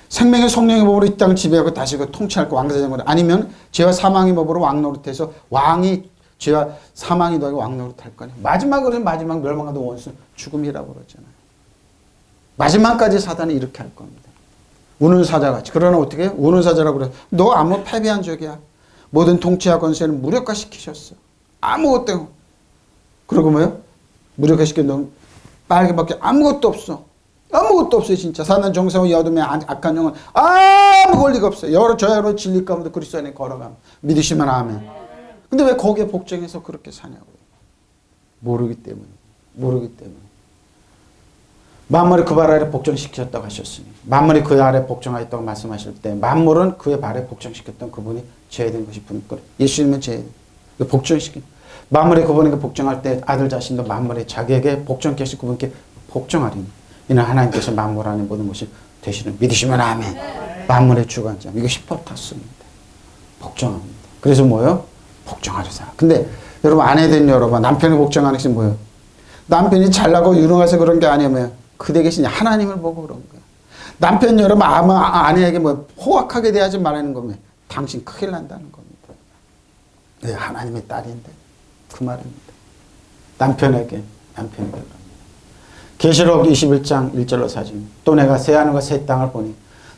생명의 성령의 법으로 이 땅을 지배하고 다시고 통치할 거 왕자장으로 아니면 죄와 사망의 법으로 왕노릇해서 왕이 죄와 사망이 너에게 왕노릇할 거냐. 마지막으로 마지막 멸망하던 원수 죽음이라고 그러잖아요. 마지막까지 사단이 이렇게 할 겁니다. 우는 사자같이. 그러나 어떻게 해요? 우는 사자라고 그래. 너 아무 패배한 적이야. 모든 통치와 권세는 무력화시키셨어. 아무것도. 그러고 뭐요? 무력화시킨 너 빨개밖에 아무것도 없어. 아무것도 없어요 진짜. 사단 정상의 여둠의 악한 영은 아무 권리가 없어요. 저 여러 진리 가운데 그리스도 안에 걸어가면 믿으시면 아멘. 근데 왜 거기에 복종해서 그렇게 사냐고요. 모르기 때문에. 만물이 그 발 아래 복종시켰다고 하셨으니 만물이 그 아래 복종하였다고 말씀하실 때 만물은 그의 발에 복종시켰던 그분이 제외된 것이 분명히 예수님은 복종시킨 만물이 그분에게 복종할 때 아들 자신도 만물이 자기에게 복종케 그분께 복종하리니 이는 하나님께서 만물 안에 모든 것이 되시는 믿으시면 아멘. 만물의 주관자 이거 10법 탔습니다. 복종합니다. 그래서 뭐예요? 복종하자. 근데 여러분 아내된 여러분 남편이 복종하는 것이 뭐예요? 남편이 잘나고 유능해서 그런 게 아니면 그대 계신 하나님을 보고 그런 거예요. 남편 여러분 아마 아내에게 뭐 포악하게 대하지 말라는 거면 당신 큰일 난다는 겁니다. 왜 하나님의 딸인데 그 말입니다. 남편에게 그럽니다. 계시록 21장 1절로 4절 또 내가 새 하늘과 새 땅을 보니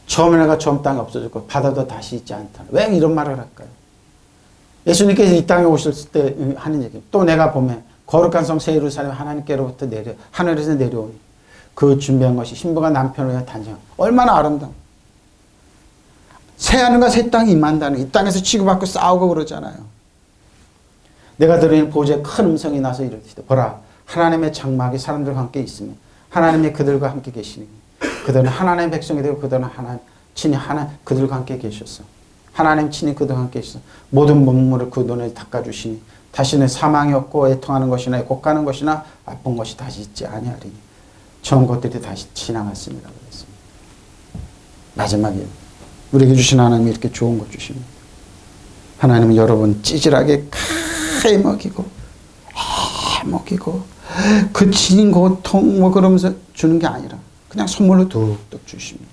처음 하늘과 처음 땅이 없어졌고 바다도 다시 있지 않다. 왜 이런 말을 할까요? 예수님께서 이 땅에 오실 때 하는 얘기. 또 내가 보면 거룩한 성 새 예루살렘 하나님께로부터 하늘에서 내려오니 그 준비한 것이 신부가 남편을 위해 단장. 얼마나 아름다워. 새 하늘과 새 땅이 임한다는 이 땅에서 치고받고 싸우고 그러잖아요. 내가 들으니 보좌에 큰 음성이 나서 이르시되 보라 하나님의 장막이 사람들과 함께 있으며 하나님이 그들과 함께 계시니 그들은 하나님의 백성이 되고 그들은 하나님 친히 그들과 함께 계셨어. 하나님 친히 그들과 함께 계셨어. 모든 문물을 그 눈에 닦아주시니 다시는 사망이 없고 애통하는 것이나 곡하는 것이나 아픈 것이 다시 있지 아니하리니 처음 것들이 다시 지나갔습니다. 그랬습니다. 마지막에 우리에게 주신 하나님이 이렇게 좋은 것 주십니다. 하나님은 여러분 찌질하게 가히 먹이고 그 진 고통 뭐 그러면서 주는 게 아니라 그냥 선물로 뚝뚝 주십니다.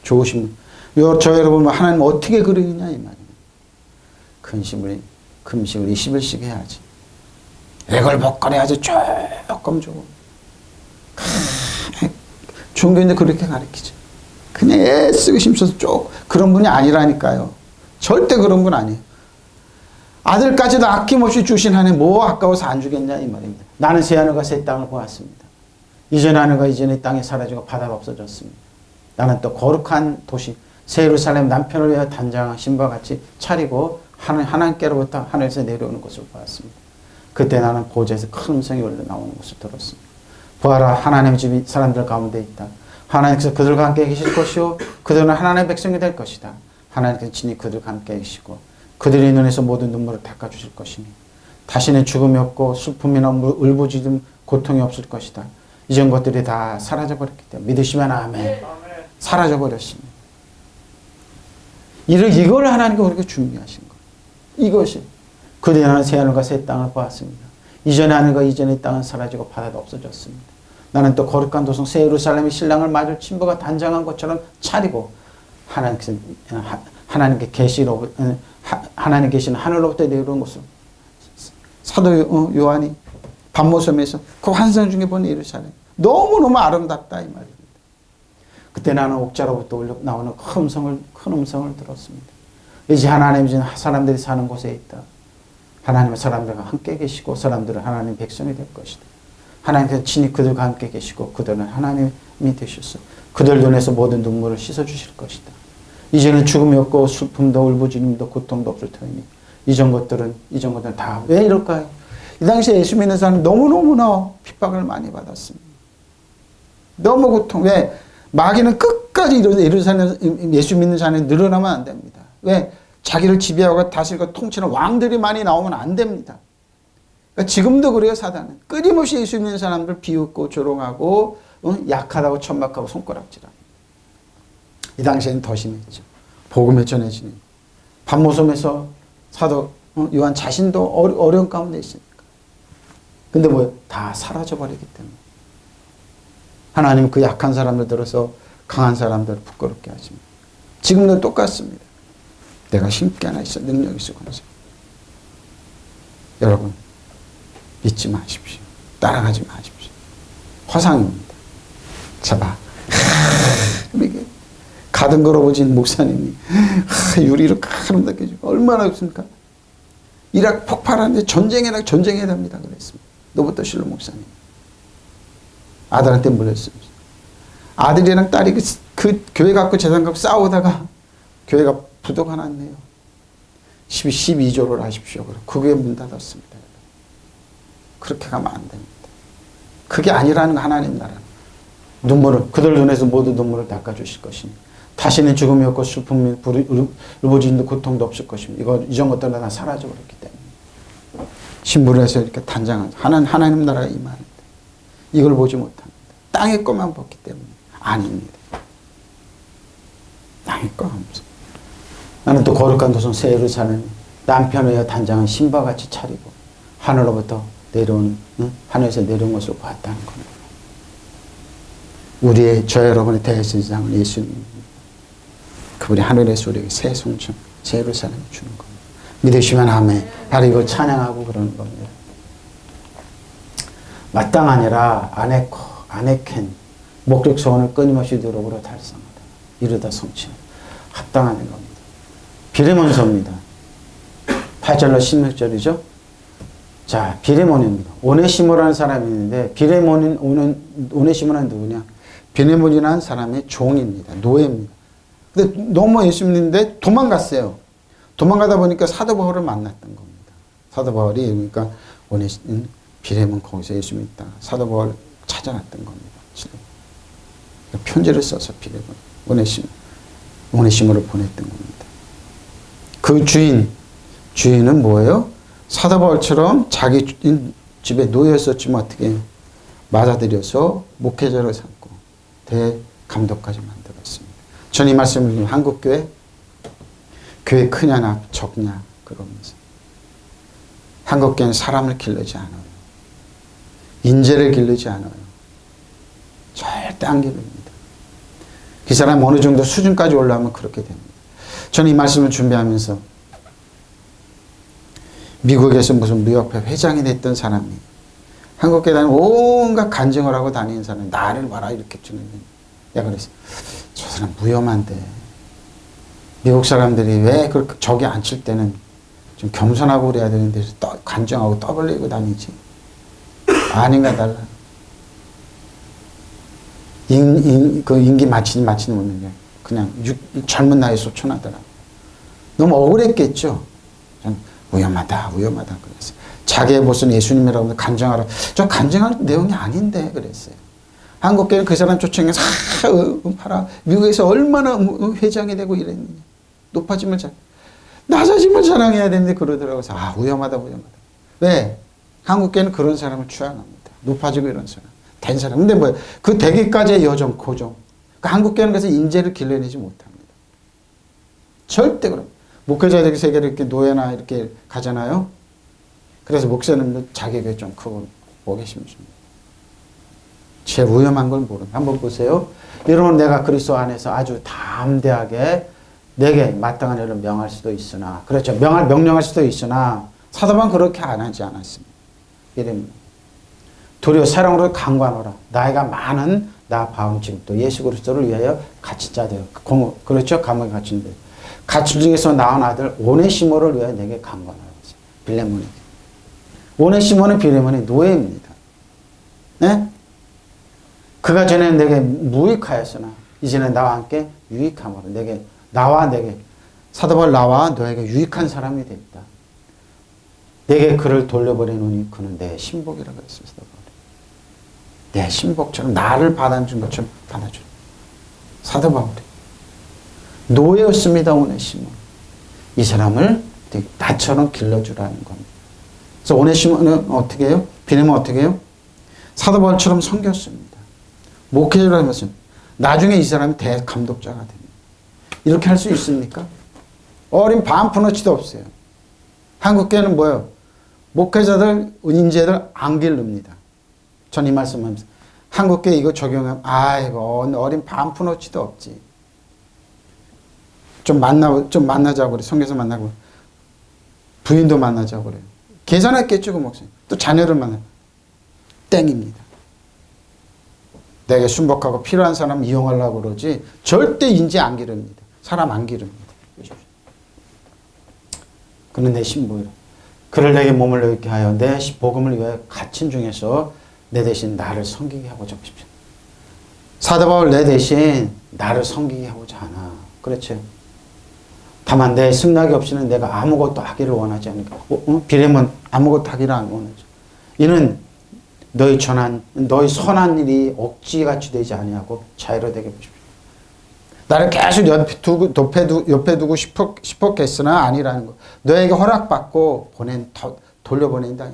좋으신 저 여러분 하나님 어떻게 그러느냐 이 말이에요. 금식을 20일씩 해야지. 애걸복걸해야지 조금 종교인데 그렇게 가르치죠. 그냥 애쓰고 힘써서 그런 분이 아니라니까요. 절대 그런 분 아니에요. 아들까지도 아낌없이 주신 하나님 뭐 아까워서 안 주겠냐 이 말입니다. 나는 새 하늘과 새 땅을 보았습니다. 이전 하늘과 이전의 땅이 사라지고 바다가 없어졌습니다. 나는 또 거룩한 도시 새 예루살렘 남편을 위하여 단장한 신부와 같이 차리고 하나님께로부터 하늘에서 내려오는 것을 보았습니다. 그때 나는 보좌에서 큰 음성이 올라나오는 것을 들었습니다. 보아라 하나님의 집이 사람들 가운데 있다. 하나님께서 그들과 함께 계실 것이요 그들은 하나님의 백성이 될 것이다. 하나님께서 친히 그들과 함께 계시고 그들의 눈에서 모든 눈물을 닦아주실 것이니 다시는 죽음이 없고 슬픔이나 울부짖음 고통이 없을 것이다. 이전 것들이 다 사라져버렸기 때문에 믿으시면 아멘. 사라져버렸습니다. 이걸 하나님께 우리에게 준비하신 거예요. 이것이 그때 나는 새 하늘과 새 땅을 보았습니다. 이전의 하늘과 이전의 땅은 사라지고 바다도 없어졌습니다. 나는 또 거룩한 도성 새 예루살렘의 신랑을 맞을 친부가 단장한 것처럼 차리고 하나님께 하나님 계신 하늘로부터 내려온 것을 사도 요한이 밤모섬에서 그 환상 중에 본 예루살렘 너무너무 아름답다 이 말입니다. 그때 나는 옥자로부터 나오는 큰 음성을 들었습니다. 이제 하나님 사람들이 사는 곳에 있다. 하나님은 사람들과 함께 계시고 사람들은 하나님 백성이 될 것이다. 하나님께서 친히 그들과 함께 계시고 그들은 하나님이 되셨어. 그들 눈에서 모든 눈물을 씻어주실 것이다. 이제는 죽음이 없고 슬픔도 울부짖음도 고통도 없을 터이니 이전 것들은 다 왜 이럴까요? 이 당시에 예수 믿는 사람은 너무너무나 핍박을 많이 받았습니다. 너무 고통. 왜? 마귀는 끝까지 예루살렘 예수 믿는 자는 늘어나면 안 됩니다. 왜? 자기를 지배하고 다스리고 통치는 왕들이 많이 나오면 안 됩니다. 그러니까 지금도 그래요. 사단은. 끊임없이 예수 믿는 사람들 비웃고 조롱하고 약하다고 천막하고 손가락질합니다. 이 당시에는 더 심했죠. 복음에 전해지는 밤모섬에서 사도 요한 자신도 어려운 가운데 있으니까. 근데 다 사라져버리기 때문에 하나님은 그 약한 사람들 들어서 강한 사람들을 부끄럽게 하십니다. 지금도 똑같습니다. 내가 힘께 하나 있어 능력이 있어 그러세요. 여러분 믿지 마십시오. 따라가지 마십시오. 화상입니다. 자 봐. 우리 가든 걸어보신 목사님이 유리로 아름답게 해주고 얼마나 없습니까? 이락 폭발하는데 전쟁해야 됩니다. 그랬습니다. 노버트 실로 목사님. 아들한테 물렸습니다. 아들이랑 딸이 그 교회 갖고 재산 갖고 싸우다가 교회가 부도가 났네요. 12조를 하십시오. 그 교회 문 닫았습니다. 그렇게 가면 안 됩니다. 그게 아니라는 하나님 나라. 그들 눈에서 모든 눈물을 닦아주실 것이니 다시는 죽음이 없고 슬픔이 울부짖음도 고통도 없을 것입니다. 이전 것들은 다 사라져버렸기 때문에 신부를 해서 이렇게 단장한 하나님 나라가 임하는데 이걸 보지 못합니다. 땅의 것만 봤기 때문에 아닙니다. 땅의 것만 보세요. 나는 또 거룩한 도성 새 예루살렘 남편의 단장은 신과 같이 차리고 하늘로부터 내려온 하늘에서 내려온 것을 보았다는 겁니다. 저 여러분의 대제사장은 예수님입니다. 그분이 하늘에서 우리에게 새 성전, 새 예루살렘을 주는 겁니다. 믿으시면 아멘. 바로 이걸 찬양하고 그러는 겁니다. 마땅 아니라 아네켄 목적 소원을 끊임없이 누룩으로 달성하다. 이루다 성취하다. 합당한 겁니다. 비레몬서입니다. 8절로 16절이죠. 자, 비레몬입니다. 오네시모라는 사람이 있는데 오네시모는 누구냐? 비레몬이라는 사람의 종입니다. 노예입니다. 근데 너무 예수 믿는데 도망갔어요. 도망가다 보니까 사도 바울을 만났던 겁니다. 사도 바울이 그러니까 비레몬 거기서 예수 믿다. 사도 바울을 찾아갔던 겁니다. 편지를 써서 비레몬 오네시모를 보냈던 겁니다. 그 주인은 뭐예요? 사도 바울처럼 자기 집에 노예였었지만 어떻게 해요? 맞아들여서 목회자를 삼고 대감독까지 만들었습니다. 전 이 말씀을 드리면 한국교회 교회 크냐 적냐 그러면서 한국교회는 사람을 기르지 않아요. 인재를 기르지 않아요. 절대 안 기릅니다. 그 사람이 어느 정도 수준까지 올라오면 그렇게 됩니다. 저는 이 말씀을 준비하면서 미국에서 무슨 무역회 회장이 됐던 사람이 한국에 다니는 온갖 간증을 하고 다니는 사람이 나를 봐라 이렇게 주는데 내가 그랬어. 저 사람 위험한데 미국 사람들이 왜 그렇게 저기 앉힐 때는 좀 겸손하고 그래야 되는데 간증하고 떠벌리고 다니지? 아닌가 달라. 그 임기 마치는 분은 그냥 젊은 나이에 쫓겨나더라고. 너무 억울했겠죠. 위험하다 그랬어요. 자기의 무슨 예수님이라고 간증하라. 저 간증할 내용이 아닌데 그랬어요. 한국교회는 그 사람 쫓아내서 봐라. 미국에서 얼마나 회장이 되고 이랬느냐. 높아짐을 낮아짐을 자랑해야 되는데 그러더라고요. 위험하다. 왜? 한국교회는 그런 사람을 추앙합니다. 높아지고 이런 사람. 된 사람. 근데 뭐예요? 그 되기까지의 여정, 고정. 그러니까 한국교회는 그래서 인재를 길러내지 못합니다. 절대 그럼. 목회자들이 세계를 이렇게 노예나 이렇게 가잖아요. 그래서 목사님들 자격이 좀 크고 보기심이 줍니다. 제일 위험한 걸 모르는. 한번 보세요. 이러면 내가 그리스도 안에서 아주 담대하게 내게 마땅한 일을 명할 수도 있으나, 그렇죠. 명령할 수도 있으나, 사도만 그렇게 안 하지 않았습니다. 이랍니다. 도리어 사랑으로 강구하노라. 나이가 많은 나 바울 지금도 예수 그리스도를 위하여 갇힌 자 되어. 그렇죠. 감옥에 갇힌 데. 갇힌 중에서 낳은 아들 오네시모를 위하여 내게 강구하노라. 빌레몬에게. 오네시모는 비레몬의 노예입니다. 네? 그가 전에 내게 무익하였으나 이제는 나와 함께 유익함으로 내게 사도 바울 나와 너에게 유익한 사람이 됐다. 내게 그를 돌려버리노니 그는 내 신복이라고 했습니다. 내 신복처럼 나를 받아준 것처럼 받아준 사도 바울이 노예였습니다. 오네시모. 이 사람을 나처럼 길러주라는 겁니다. 그래서 오네시모는 어떻게 해요? 비레몬은 어떻게 해요? 사도 바울처럼 섬겼습니다. 목회자라는 것은 나중에 이 사람이 대감독자가 됩니다. 이렇게 할 수 있습니까? 어린 반푼어치도 없어요. 한국교회는 뭐예요? 목회자들, 인재들 안 기릅니다. 전 이 말씀하면서 한국교회 이거 적용하면 어린 반푼어치도 없지. 좀 만나자고 그래. 성경에서 만나고 부인도 만나자고 그래요. 계산했겠죠, 그 목사님. 또 자녀를 만나. 땡입니다. 내게 순복하고 필요한 사람 이용하려고 그러지 절대 인재 안 기릅니다. 사람 안 기릅니다. 그는 내 신복이라. 그를 내게 몸을 이렇게 하여 내 복음을 위하여 갇힌 중에서 내 대신 나를 섬기게 하고자 하십시오. 사도 바울 내 대신 나를 섬기게 하고자 하나. 그렇죠. 다만 내 승낙이 없이는 내가 아무것도 하기를 원하지 않으니까. 비레몬 아무것도 하기를 안 원하죠. 이는 너희 선한 일이 억지같이 되지 아니하고 자유로 되게 보십시오. 나를 계속 옆에 두고 싶었겠으나 아니라는 거. 너에게 허락받고 돌려보낸다.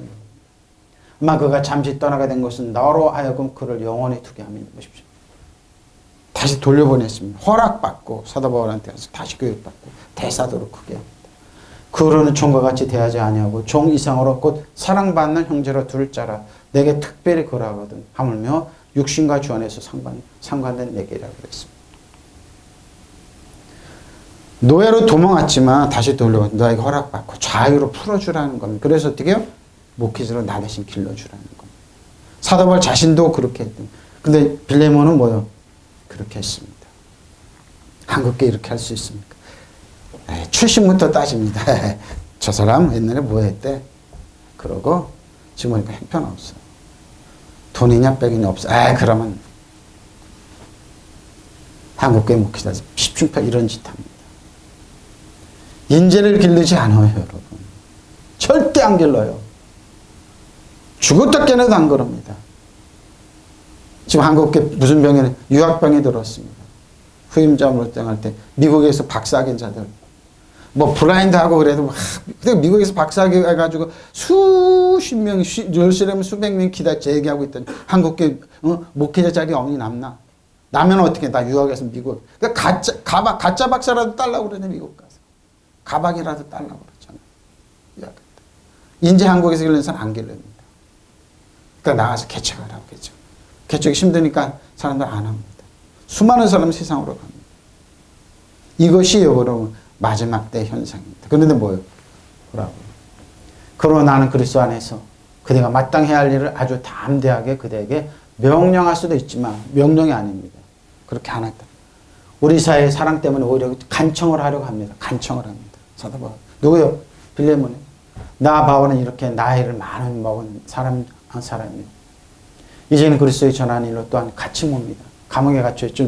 아마 그가 잠시 떠나게 된 것은 너로 하여금 그를 영원히 두게 하면 보십시오. 다시 돌려보냈습니다. 허락받고 사도 바울한테 가서 다시 교육받고 대사도로 크게 합니다. 그러는 종과 같이 대하지 아니하고 종 이상으로 곧 사랑받는 형제로 둘 자라 내게 특별히 그러하거든. 하물며 육신과 주 안에서 상관된 내게라고 그랬습니다. 노예로 도망왔지만 다시 돌려와 너에게 허락받고 자유로 풀어주라는 겁니다. 그래서 어떻게 해요? 목회자로 나 대신 길러주라는 겁니다. 사도 바울 자신도 그렇게 했던. 근데 빌레몬은 뭐요? 그렇게 했습니다. 한국계 이렇게 할 수 있습니까? 출신부터 따집니다. 저 사람 옛날에 뭐 했대? 그러고 지금 보니까 형편없어. 돈이냐 백이냐 없어. 그러면 한국계 목회자 10중팔 이런 짓 합니다. 인재를 길르지 않아요, 여러분. 절대 안 길러요. 죽었다 깨어나도 안 그럽니다. 지금 한국계 무슨 병에는 유학병이 들었습니다. 후임자 몰빵할 때 미국에서 박사학위 자들 뭐 블라인드하고 그래도 미국에서 박사학위 해가지고 수십 명, 열시라면 수백 명 재기하고 있던 한국계 목회자 자리가 어디 남나? 나면 어떻게 나 유학에서 미국 그러니까 가짜 박사라도 딸라고 그러네 미국 가서 가박이라도 딸라고 그러잖아요. 인제 한국에서 길르는 사람 안 길릅니다. 그러니까 나가서 개척하라고 개척. 개척이 힘드니까 사람들 안 합니다. 수많은 사람이 세상으로 갑니다. 이것이 여러분 마지막 때 현상입니다. 그런데 뭐예요? 뭐라고요? 그러나 나는 그리스도 안에서 그대가 마땅히 해야 할 일을 아주 담대하게 그대에게 명령할 수도 있지만 명령이 아닙니다. 그렇게 안 했다. 우리 사회의 사랑 때문에 오히려 간청을 하려고 합니다. 간청을 합니다. 사도 바울. 누구요? 빌레몬이. 나 바울은 이렇게 나이를 많이 먹은 사람이에요. 이제는 그리스도의 전하는 일로 또한 같이 뭡니다. 감옥에 갇혀있죠.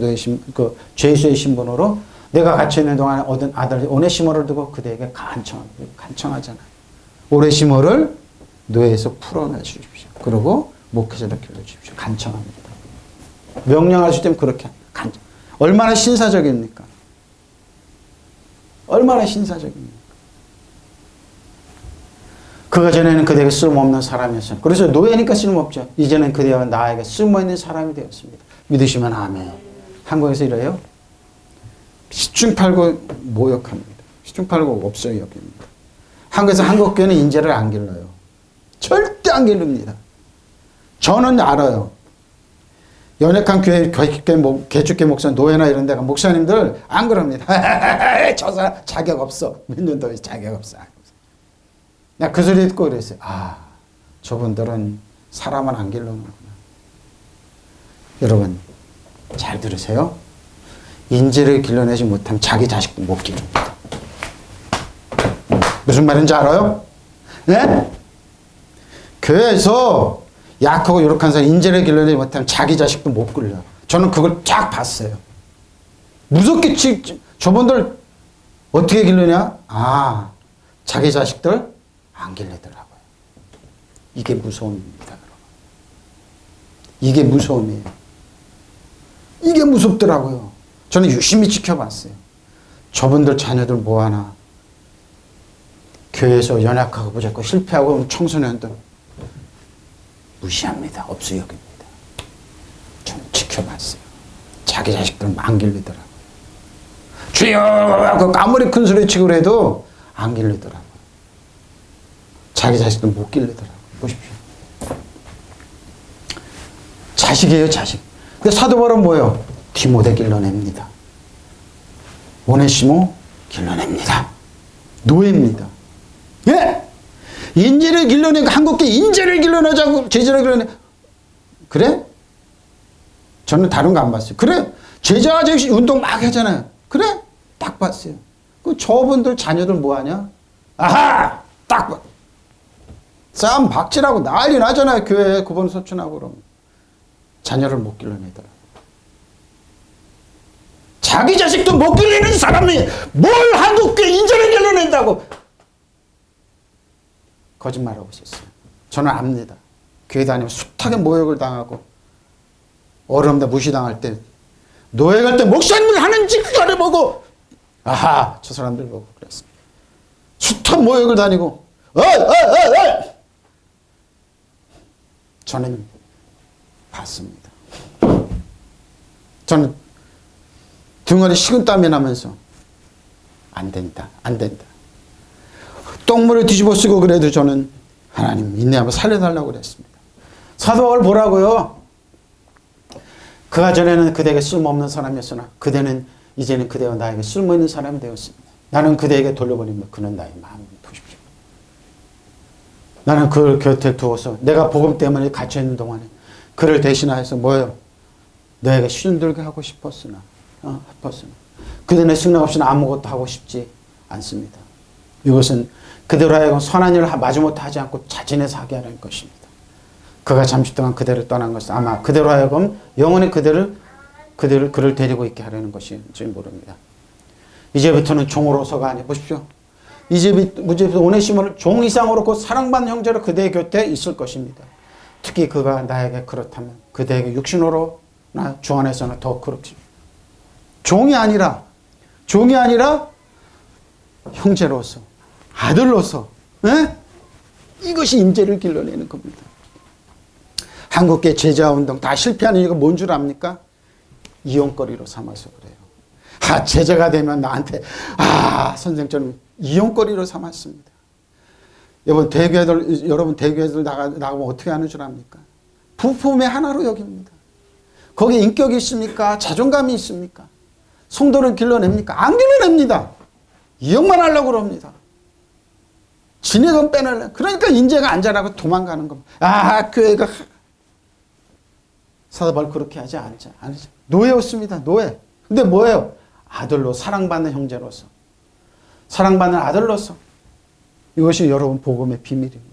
죄수의 신분으로 내가 갇혀있는 동안에 얻은 아들 오네시모를 두고 그대에게 간청하잖아요. 오네시모를 노예에서 풀어내 주십시오. 그리고 목회자로 길러주십시오. 간청합니다. 명령할 수 있다면 그렇게 간청. 얼마나 신사적입니까? 얼마나 신사적입니까? 그가 전에는 그대에게 쓸모없는 사람이었어요. 그래서 노예니까 쓸모없죠. 이제는 그대와 나에게 쓸모있는 사람이 되었습니다. 믿으시면 아멘. 한국에서 이래요? 시중팔고 모욕합니다. 시중팔고 없어요 여기입니다. 한국에서 한국교회는 인재를 안 길러요. 절대 안 기릅니다. 저는 알아요. 연약한 교회, 개축교회 목사, 노예나 이런 데가 목사님들 안 그럽니다. 저 사람 자격 없어. 몇 년 더 자격 없어. 나 그 소리 듣고 그랬어요. 저분들은 사람을 안 길르는구나. 여러분 잘 들으세요. 인재를 길러내지 못하면 자기 자식도 못 기릅니다. 무슨 말인지 알아요? 네? 교회에서 약하고 요렇게 사람 인재를 길러내지 못하면 자기 자식도 못 길러. 저는 그걸 쫙 봤어요. 무섭게 저분들 어떻게 길르냐? 자기 자식들 안 길르더라고요. 이게 무서움입니다. 여러분. 이게 무서움이에요. 이게 무섭더라고요. 저는 유심히 지켜봤어요. 저분들 자녀들 뭐하나 교회에서 연약하고 부족하고 실패하고 청소년들 무시합니다. 없어 여깁니다. 저는 지켜봤어요. 자기 자식들은 안 길리더라고요. 주여 아무리 큰 소리 치고 그래도 안 길리더라고요. 자기 자식들 못 길리더라고요. 보십시오. 자식이에요 자식. 근데 사도 바울은 뭐예요? 디모데 길러냅니다. 오네시모 길러냅니다. 노예입니다. 예? 인재를 길러내고 한국계 인재를 길러내자고 제자를 길러내. 그래? 저는 다른 거 안 봤어요. 그래? 제자가 제시 운동 막 하잖아요. 그래? 딱 봤어요. 그 저분들 자녀들 뭐 하냐? 딱 봐. 싸움 박질하고 난리 나잖아요. 교회에 구번 소춘하고 그러면. 자녀를 못 길러내더라. 자기 자식도 못 길러내는 사람이 뭘 한국교회 인재를 길러낸다고 거짓말하고 있었어요. 저는 압니다. 교회 다니면 숱하게 모욕을 당하고 어려움다 무시당할 때 노예 갈 때 목사님이 하는 짓거리 보고 저 사람들 보고 그랬습니다. 숱한 모욕을 다니고 저는 봤습니다. 저는 등어리 식은땀이 나면서 안 된다. 똥물을 뒤집어 쓰고 그래도 저는 하나님 인내하며 살려달라고 그랬습니다. 사도 바울 뭐라고요? 그가 전에는 그대에게 쓸모없는 사람이었으나 그대는 이제는 그대와 나에게 쓸모있는 사람이 되었습니다. 나는 그대에게 돌려보내며 그는 나의 마음을 보십시오. 나는 그를 곁에 두어서 내가 복음 때문에 갇혀있는 동안에 그를 대신하여서 뭐예요? 너에게 신들게 하고 싶었으나 그대는 승낙 없이는 아무것도 하고 싶지 않습니다. 이것은 그대로 하여금 선한 일을 마지못해 하지 않고 자진해서 하게 하는 것입니다. 그가 잠시 동안 그대를 떠난 것은 아마 그대로 하여금 영원히 그를 데리고 있게 하려는 것인지 모릅니다. 이제부터는 종으로서가 아니 보십시오. 이제부터 오네시모를 종 이상으로 곧 사랑받는 형제로 그대의 곁에 있을 것입니다. 특히 그가 나에게 그렇다면 그대에게 육신으로나 주 안에서는 더 그렇지. 종이 아니라 형제로서 아들로서 이것이 임재를 길러내는 겁니다. 한국계 제자운동 다 실패하는 이유가 뭔 줄 압니까? 이용거리로 삼아서 그래요. 제자가 되면 나한테 선생처럼 이용거리로 삼았습니다. 여러분 대교회들 나가면 어떻게 하는 줄 압니까? 부품의 하나로 여깁니다. 거기에 인격이 있습니까? 자존감이 있습니까? 성도를 길러냅니까? 안 길러냅니다. 이용만 하려고 그럽니다. 진액은 빼내려. 그러니까 인재가 안 자라고 도망가는 겁니다. 교회가 사도 바울 그렇게 하지 않죠. 노예였습니다. 노예. 근데 뭐예요? 아들로 사랑받는 형제로서 사랑받는 아들로서 이것이 여러분 복음의 비밀입니다.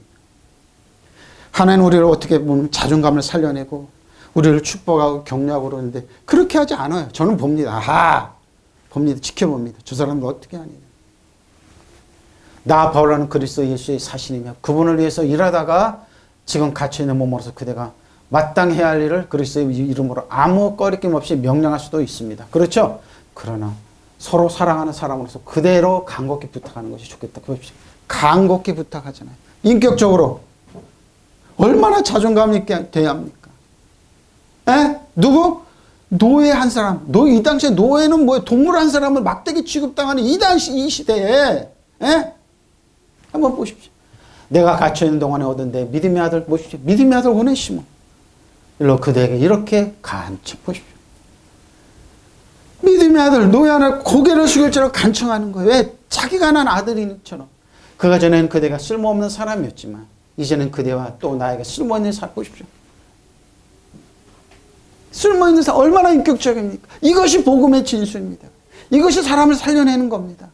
하나님 우리를 어떻게 보면 자존감을 살려내고 우리를 축복하고 격려하고 그러는데 그렇게 하지 않아요. 저는 봅니다. 봅니다. 지켜봅니다. 저 사람들 어떻게 하느냐. 나 바울라는 그리스도 예수의 사신이며 그분을 위해서 일하다가 지금 갇혀있는 몸으로서 그대가 마땅히 해야 할 일을 그리스도의 이름으로 아무 꺼리낌 없이 명령할 수도 있습니다. 그렇죠? 그러나 서로 사랑하는 사람으로서 그대로 간곡히 부탁하는 것이 좋겠다. 그것이 간곡히 부탁하잖아요. 인격적으로 얼마나 자존감 있게 돼야 합니까? 누구? 노예 한 사람. 이 당시에 노예는 뭐예요? 동물 한 사람을 막대기 취급당하는 이 시대에 한번 보십시오. 내가 갇혀있는 동안에 얻은 내 믿음의 아들 보십시오. 믿음의 아들 오네시모. 일로 그대에게 이렇게 간청 보십시오. 믿음의 아들 노예 하나 고개를 숙일처럼 간청하는 거예요. 왜? 자기가 난 아들인처럼. 그가 전에는 그대가 쓸모없는 사람이었지만 이제는 그대와 또 나에게 쓸모있는 사람 보십시오. 쓸모있는 사람 얼마나 인격적입니까? 이것이 복음의 진수입니다. 이것이 사람을 살려내는 겁니다.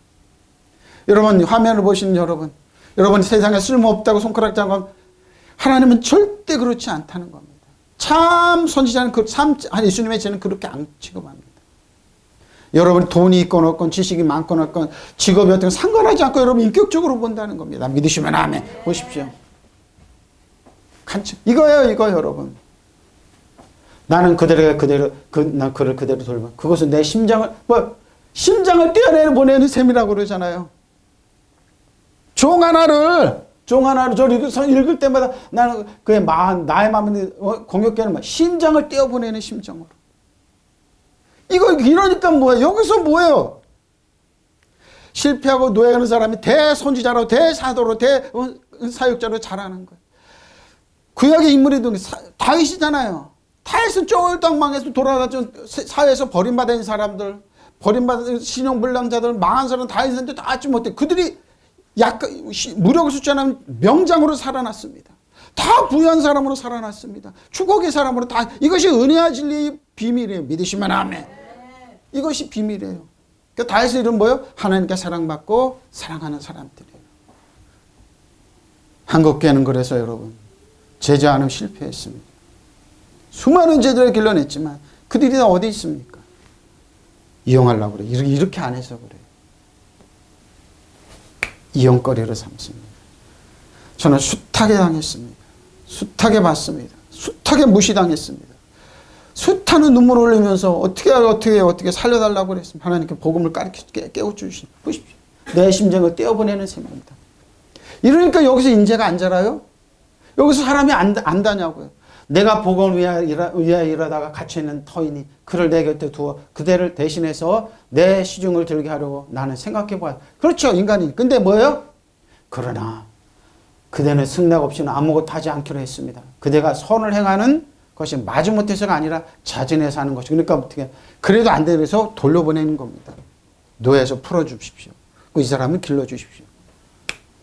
여러분 화면을 보시는 여러분 세상에 쓸모없다고 손가락 잡으면 하나님은 절대 그렇지 않다는 겁니다. 참 선지자는 예수님의 죄는 그렇게 안 취급합니다. 여러분 돈이 있건 없건 지식이 많건 없건 직업이 어떤 상관하지 않고 여러분 인격적으로 본다는 겁니다. 믿으시면 아멘. 보십시오. 이거예요 여러분. 나는 그를 그대로 돌면 그것은 내 심장을 떼어내는 셈이라고 그러잖아요. 종 하나를 저 읽을 때마다 나는 나의 마음에 공격하는 심장을 떼어보내는 심정으로. 이러니까 뭐예요? 여기서 뭐예요? 실패하고 노예하는 사람이 대선지자로 대사도로 대사역자로 자라는 거예요. 구약의 인물이 다윗이잖아요. 다윗은 쫄딱망해서 돌아다니는 사회에서 버림받은 사람들, 버림받은 신용불량자들, 망한 사람 다윗한테 다 하지 못해. 그들이 무력을 숫자하면 명장으로 살아났습니다. 다 부유한 사람으로 살아났습니다. 축복의 사람으로 다. 이것이 은혜와 진리의 비밀이에요. 믿으시면 아멘. 이것이 비밀이에요. 그러니까 다윗의 이름 뭐예요? 하나님께 사랑받고 사랑하는 사람들이에요. 한국교회는 그래서 여러분 제자하는 실패했습니다. 수많은 제자를 길러냈지만 그들이 다 어디 있습니까? 이용하려고 그래요. 이렇게 안 해서 그래요. 이용거리를 삼습니다. 저는 숱하게 당했습니다. 숱하게 봤습니다. 숱하게 무시당했습니다. 숱하는 눈물 흘리면서 어떻게 살려달라고 그랬습니다. 하나님께 복음을 깨워주시니 보십시오. 내 심정을 떼어보내는 셈입니다. 이러니까 여기서 인재가 안 자라요? 여기서 사람이 안 다냐고요. 내가 복음을 위하여 일하다가 갇혀있는 터이니 그를 내 곁에 두어 그대를 대신해서 내 시중을 들게 하려고 나는 생각해봐요. 그렇죠 인간이. 근데 뭐예요? 그러나 그대는 승낙 없이는 아무것도 하지 않기로 했습니다. 그대가 선을 행하는 것이 마지못해서가 아니라 자진해서 하는 것이. 그러니까 어떻게 그래도 안 되면서 돌려보내는 겁니다. 노예에서 풀어주십시오. 이 사람을 길러주십시오.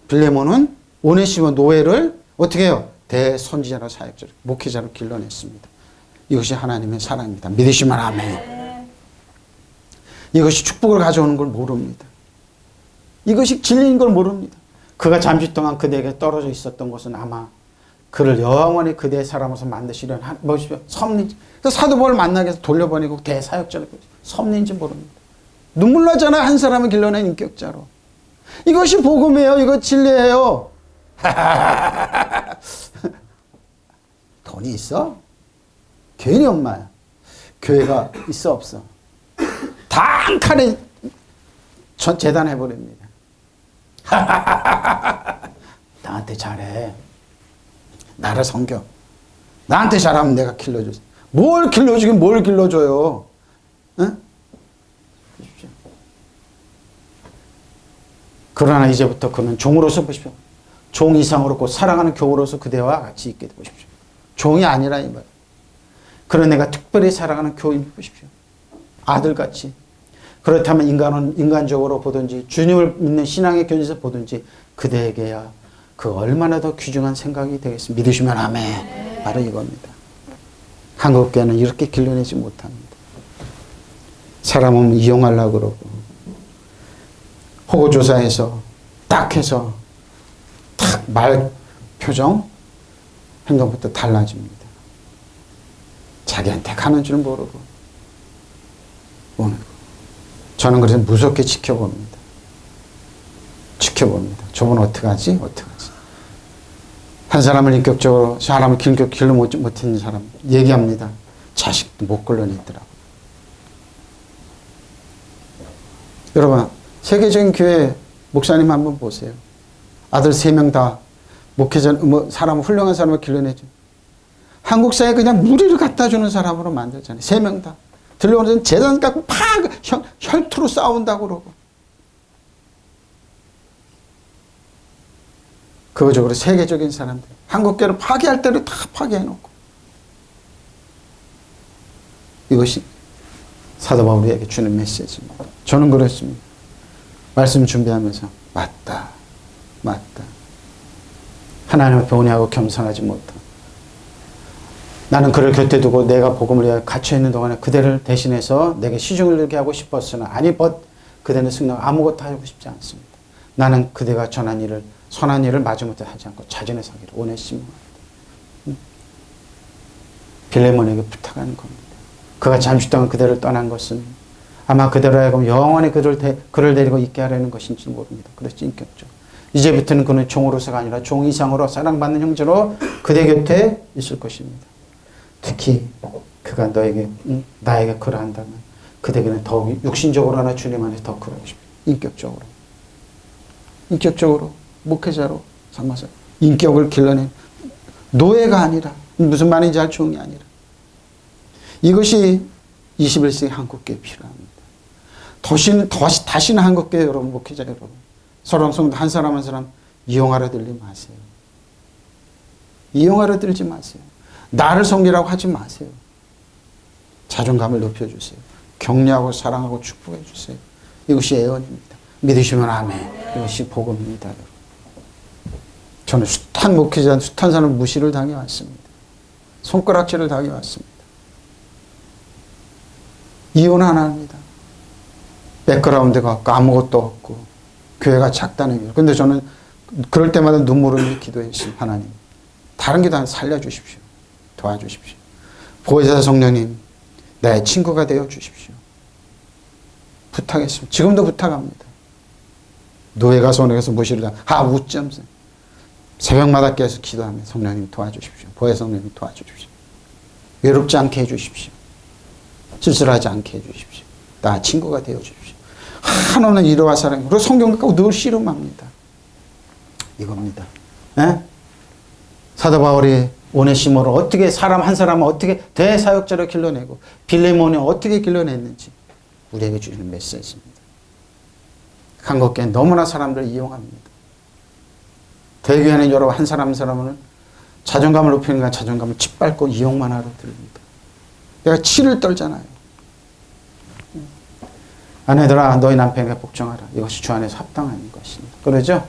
빌레몬은 오네시모 노예를 어떻게 해요? 대선지자로 사역자로 목회자로 길러냈습니다. 이것이 하나님의 사랑입니다. 믿으시면 아멘. 이것이 축복을 가져오는 걸 모릅니다. 이것이 진리인 걸 모릅니다. 그가 잠시 동안 그대에게 떨어져 있었던 것은 아마 그를 영원히 그대의 사람으로서 만드시려는 무엇이죠? 섭리인지. 사도 바울을 만나게 해서 돌려보내고 대사역자로 섭리인지 모릅니다. 눈물 나잖아요. 한 사람을 길러낸 인격자로. 이것이 복음이에요. 이거 진리예요. 돈이 있어? 괜히 엄마야. 교회가 있어 없어? 다 한 칸에 재단해버립니다. 나한테 잘해. 나를 섬겨. 나한테 잘하면 내가 길러줘. 뭘 길러주긴 뭘 길러줘요. 응? 그러나 이제부터 그는 종으로서 보십시오. 종 이상으로 곧 사랑하는 교우로서 그대와 같이 있게 보십시오. 종이 아니라 이 말. 그런 내가 특별히 사랑하는 교우임 보십시오. 아들같이. 그렇다면 인간은 인간적으로 보든지 주님을 믿는 신앙의 견지에서 보든지 그대에게야 그 얼마나 더 귀중한 생각이 되겠습니다. 믿으시면 아멘. 바로 이겁니다. 한국교회는 이렇게 길러내지 못합니다. 사람은 이용하려고 그러고 호구조사에서 딱 해서 딱 말 표정 행동부터 달라집니다. 자기한테 가는 줄 모르고 오늘 저는 그래서 무섭게 지켜봅니다. 저분 어떡하지? 한 사람을 인격적으로 사람을 길러 못했는 사람 얘기합니다. 자식도 못 걸러냈더라고요. 여러분 세계적인 교회 목사님 한번 보세요. 아들 3명 다 목회자, 사람 훌륭한 사람을 길러내죠. 한국 사회에 그냥 무리를 갖다 주는 사람으로 만들잖아요. 3명 다. 들려오는 재단 갖고 팍 혈투로 싸운다고 그러고. 그거적으로 세계적인 사람들. 한국교회를 파괴할 때를 다 파괴해놓고. 이것이 사도 바울에게 주는 메시지입니다. 저는 그랬습니다. 말씀 준비하면서 맞다. 하나님 앞에 온유하고 겸손하지 못한. 나는 그를 곁에 두고 내가 복음을 위하여 갇혀있는 동안에 그대를 대신해서 내게 시중을 들게 하고 싶었으나 아니 그대는 승낙 아무것도 하고 싶지 않습니다. 나는 그대가 전한 일을 선한 일을 마지못해 하지 않고 자진해서 하기를 원했습니다. 빌레몬에게 부탁하는 겁니다. 그가 잠시 동안 그대를 떠난 것은 아마 그대로 하여금 영원히 그를 데리고 있게 하려는 것인지 모릅니다. 그렇지 인격적으로. 이제부터는 그는 종으로서가 아니라 종 이상으로 사랑받는 형제로 그대 곁에 있을 것입니다. 특히 그가 나에게 그러한다면 그대에게는 더욱 육신적으로나 주님 안에서 더 그러고 싶어요. 인격적으로 목회자로 삼아서 인격을 길러낸 노예가 아니라 무슨 말인지 알 종이 아니라 이것이 21세기 한국교회에 필요합니다. 다시는 한국교회 여러분 목회자 여러분 서로 성도 한 사람 한 사람 이용하려 들지 마세요. 이용하려 들지 마세요. 나를 섬기라고 하지 마세요. 자존감을 높여주세요. 격려하고 사랑하고 축복해 주세요. 이것이 애원입니다. 믿으시면 아멘. 이것이 복음입니다. 여러분. 저는 숱한 목회자, 숱한 사람 무시를 당해왔습니다. 손가락질을 당해왔습니다. 이혼 안 합니다. 백그라운드가 없고 아무것도 없고 교회가 작다는 거예요. 그런데 저는 그럴 때마다 눈물 흘리며 기도했어요. 하나님 다른 기도 한 살려주십시오. 도와주십시오. 보혜사 성령님 나의 친구가 되어 주십시오. 부탁했습니다. 지금도 부탁합니다. 노예가 손에서 무시를 웃점 새벽마다 깨서 기도하며 성령님 도와주십시오. 보혜사 성령님 도와주십시오. 외롭지 않게 해주십시오. 쓸쓸하지 않게 해주십시오. 나 친구가 되어 주십시오. 하나는 이러와 사랑해. 그리고 성경 갖고 늘 씨름합니다. 이겁니다. 에? 사도 바울이 오네시모를 어떻게 사람 한 사람을 어떻게 대사역자로 길러내고 빌레몬을 어떻게 길러냈는지 우리에게 주시는 메시지입니다. 한국교회는 너무나 사람들을 이용합니다. 대교회는 여러분 한 사람 한 사람을 자존감을 높이는 자존감을 짓밟고 이용만 하러 들립니다. 내가 치를 떨잖아요. 아내들아 너희 남편에게 복종하라. 이것이 주 안에서 합당한 것입니다. 그러죠?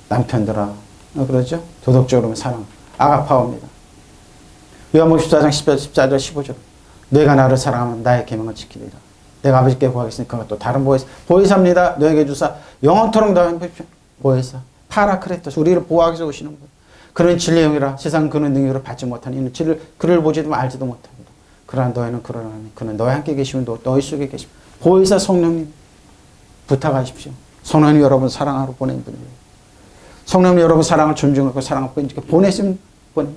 남편들아 그러죠? 도덕적으로 사랑. 아가파오입니다. 요한복음 14장 14절 15절 너희가 나를 사랑하면 나의 계명을 지키리라. 내가 아버지께 구하겠으니 그가 또 다른 보혜사입니다. 너에게 주사 영원토록 너희 보혜사 파라크레토스 우리를 보호하기 위해서 오시는 분. 그는 진리의 영이라 세상 그는 능력으로 받지 못하니 이는 그를 보지도 알지도 못합니다. 그러나 너희는 그러나니 그는 너희 함께 계시면 너희 속에 계시면 보혜사 성령님 부탁하십시오. 성령님 여러분 사랑하러 보낸 분이에요. 성령님 여러분 사랑을 존중하고 사랑을 보내신 분.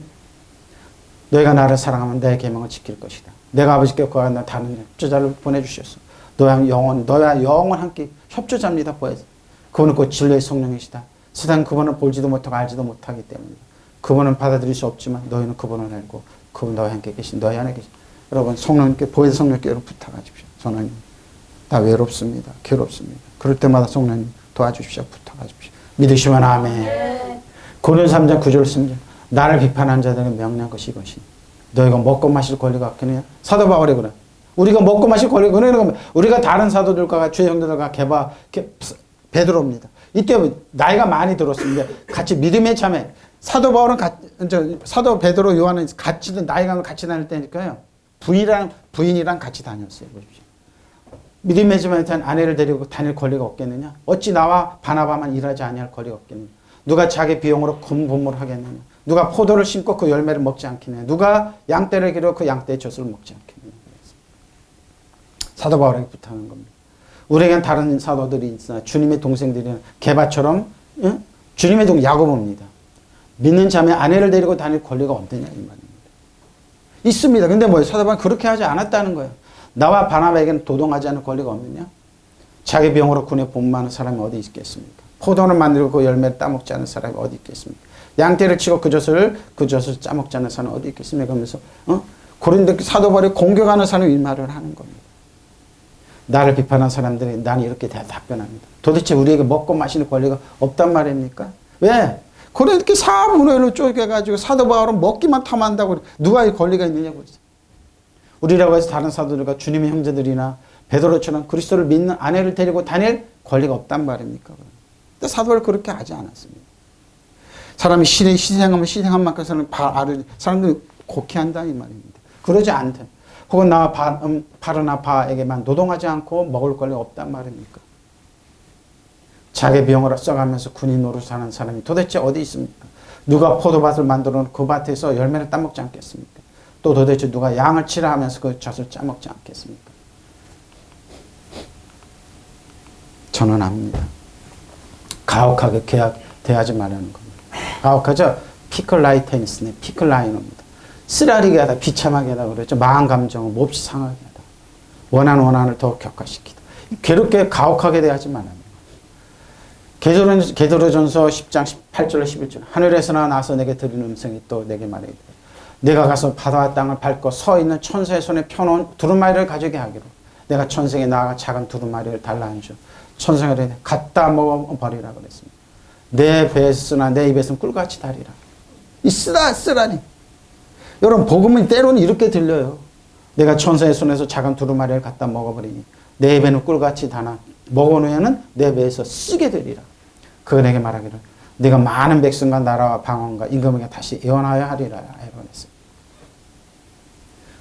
너희가 나를 사랑하면 내 계명을 지킬 것이다. 내가 아버지께 구하는 다른 협조자를 보내주셨어. 너희와 영원 함께 협조자입니다. 보혜사. 그분은 곧 진리의 성령이시다. 세상 그분을 볼지도 못하고 알지도 못하기 때문에 그분은 받아들일 수 없지만 너희는 그분을 알고 그분 너희 함께 계신 너희 안에 계신 여러분 성령님께 보혜사 성령님께 여러분 부탁하십시오. 저는 다 외롭습니다. 괴롭습니다. 그럴 때마다 성령님 도와주십시오. 부탁하십시오. 믿으시면 아멘. 고린도서 3장 9절 10절 나를 비판한 자들은 명령한 것이 이것이 너희가 먹고 마실 권리가 없겠느냐. 사도 바울이 그래. 우리가 먹고 마실 권리가 그러는 우리가 다른 사도들과 주의 형제들과 베드로입니다. 이때 나이가 많이 들었습니다. 같이 믿음의 참에 사도 바울은 사도 베드로 요한은 같이 나이가 같이 다닐 때니까요. 부인이랑 같이 다녔어요. 보십시오. 믿음의 참에 대한 아내를 데리고 다닐 권리가 없겠느냐. 어찌 나와 바나바만 일하지 아니할 권리가 없겠느냐. 누가 자기 비용으로 금분무를 하겠느냐. 누가 포도를 심고 그 열매를 먹지 않겠느냐. 누가 양떼를 기르고 그 양떼의 젖을 먹지 않겠느냐. 사도 바울에게 부탁한 겁니다. 우리에겐 다른 사도들이 있으나 주님의 동생들이나 게바처럼 응? 주님의 동 야고보입니다. 믿는 자매 아내를 데리고 다닐 권리가 없느냐 이 말입니다. 있습니다. 근데 뭐예요? 사도 바울은 그렇게 하지 않았다는 거예요. 나와 바나바에게는 도동하지 않을 권리가 없느냐? 자기 병으로 군에 본무하는 사람이 어디 있겠습니까? 포도를 만들고 그 열매를 따먹지 않은 사람이 어디 있겠습니까? 양떼를 치고 그 젖을 짜먹지 않은 사람이 어디 있겠습니까? 그러면서 고린도 사도 바울이 공격하는 사람이 이 말을 하는 겁니다. 나를 비판한 사람들이 난 이렇게 답변합니다. 도대체 우리에게 먹고 마시는 권리가 없단 말입니까? 왜? 그렇게 4분의 1로 쪼개가지고 사도 바울은 먹기만 탐한다고 누가 이 권리가 있느냐고 그러죠. 우리라고 해서 다른 사도들과 주님의 형제들이나 베드로처럼 그리스도를 믿는 아내를 데리고 다닐 권리가 없단 말입니까? 근데 사도 바울은 그렇게 하지 않았습니다. 사람이 희생하면 희생한 만큼 사람들이 곡해한다 이 말입니다. 그러지 않대. 혹은 나와 바르나바에게만 노동하지 않고 먹을 권리가 없단 말입니까? 자기 비용을 써가면서 군인 노릇 하는 사람이 도대체 어디 있습니까? 누가 포도밭을 만들어 그 밭에서 열매를 따먹지 않겠습니까? 또 도대체 누가 양을 치라 하면서 그 젖을 짜먹지 않겠습니까? 저는 압니다. 가혹하게 대하지 말라는 겁니다. 가혹하죠? 피클라이테니스네, 피클라이너입니다. 쓰라리게 하다, 비참하게 하다 그랬죠. 마음 감정을 몹시 상하게 하다. 원한을 더 격화시키다. 괴롭게 가혹하게 대하지 말아요. 게드로전서 10장 18절 11절 하늘에서 나서 내게 들은 음성이 또 내게 말하기를 내가 가서 바다와 땅을 밟고 서 있는 천사의 손에 펴놓은 두루마리를 가지게 하기로 내가 천생에 나아가 작은 두루마리를 달라 하죠. 천생에 갖다 먹어버리라 그랬습니다. 내 배에서 쓰나 내 입에서는 꿀같이 달이라. 이 쓰라니. 여러분 복음은 때로는 이렇게 들려요. 내가 천사의 손에서 작은 두루마리를 갖다 먹어버리니 내 입에는 꿀같이 다나 먹어놓으면 내 배에서 쓰게 되리라. 그가 내게 말하기를 내가 많은 백성과 나라와 방언과 임금에게 다시 예언하여 하리라 예언했어요.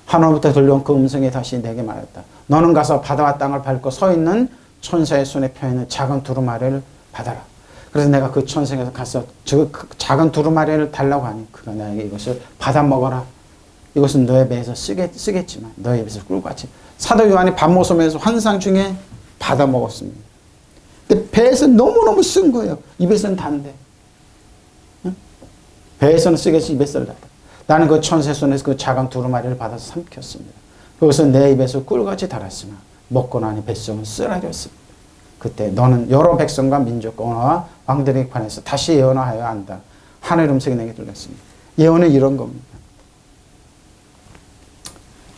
하늘부터 들려온 그 음성이 다시 내게 말했다. 너는 가서 바다와 땅을 밟고 서 있는 천사의 손에 펴있는 작은 두루마리를 받아라. 그래서 내가 그 천사에게 가서 저 작은 두루마리를 달라고 하니 그가 나에게 이것을 받아 먹어라. 이것은 너의 배에서 쓰겠지만 너의 입에서 꿀같이. 사도 요한이 밤모섬에서 환상 중에 받아 먹었습니다. 근데 배에서 너무너무 쓴 거예요. 입에서는 단데. 응? 배에서는 쓰겠지 입에서는 단다. 나는 그 천사의 손에서 그 작은 두루마리를 받아서 삼켰습니다. 그것은 내 입에서 꿀같이 달았으나 먹고 나니 뱃속은 쓰라렸습니다. 그때 너는 여러 백성과 민족과 언어와 왕들에게 관해서 다시 예언하여 한다. 하늘 음성이 내게 들렸습니다. 예언은 이런 겁니다.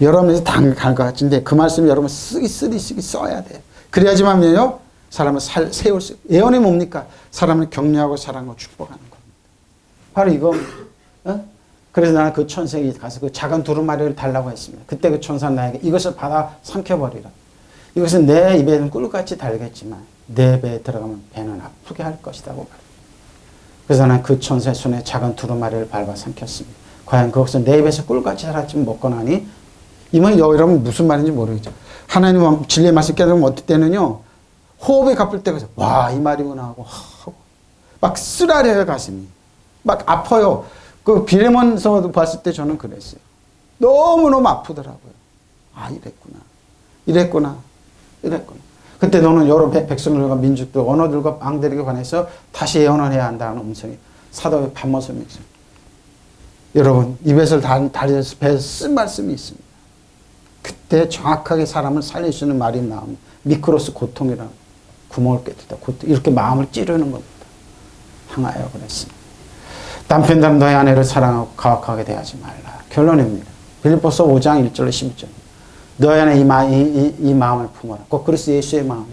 여러분이 당갈 것 같은데 그 말씀 여러분 쓰기 써야 돼요. 그래야지만요 사람을 세울 수. 예언이 뭡니까? 사람을 격려하고 사랑하고 축복하는 겁니다. 바로 이거. 어? 그래서 나는 그 천사에게 가서 그 작은 두루마리를 달라고 했습니다. 그때 그 천사는 나에게 이것을 받아 삼켜버리라. 이것은 내 입에는 꿀같이 달겠지만 내 배에 들어가면 배는 아프게 할 것이라고 말합니다. 그래서 나는 그 천사의 손에 작은 두루마리를 밟아 삼켰습니다. 과연 그것은 내 입에서 꿀같이 살았지만 먹고 나니 이 말이 여러분 무슨 말인지 모르겠죠. 하나님 진리의 말씀 깨달으면 어떨 때는요. 호흡이 가쁠 때가 있어요. 와, 이 말이구나 하고 막 쓰라려요 가슴이. 막 아파요. 그 비례문서 봤을 때 저는 그랬어요. 너무너무 아프더라고요. 아, 이랬구나. 그때 너는 여러 백성들과 민족들, 언어들과 왕들에게 관해서 다시 예언을 해야 한다는 음성이 사도의 반모섬이 있어요. 여러분, 입에서 달려서 배에서 쓴 말씀이 있습니다. 그때 정확하게 사람을 살릴 수 있는 말이 나오면 미크로스 고통이라고 구멍을 꿰뚫다 이렇게 마음을 찌르는 겁니다. 향하여 그랬습니다. 남편들은 너의 아내를 사랑하고 가혹하게 대하지 말라. 결론입니다. 빌립보서 5장 1절로 12절. 너희 안에 이 마음을 품어라. 꼭 그리스도 예수의 마음이.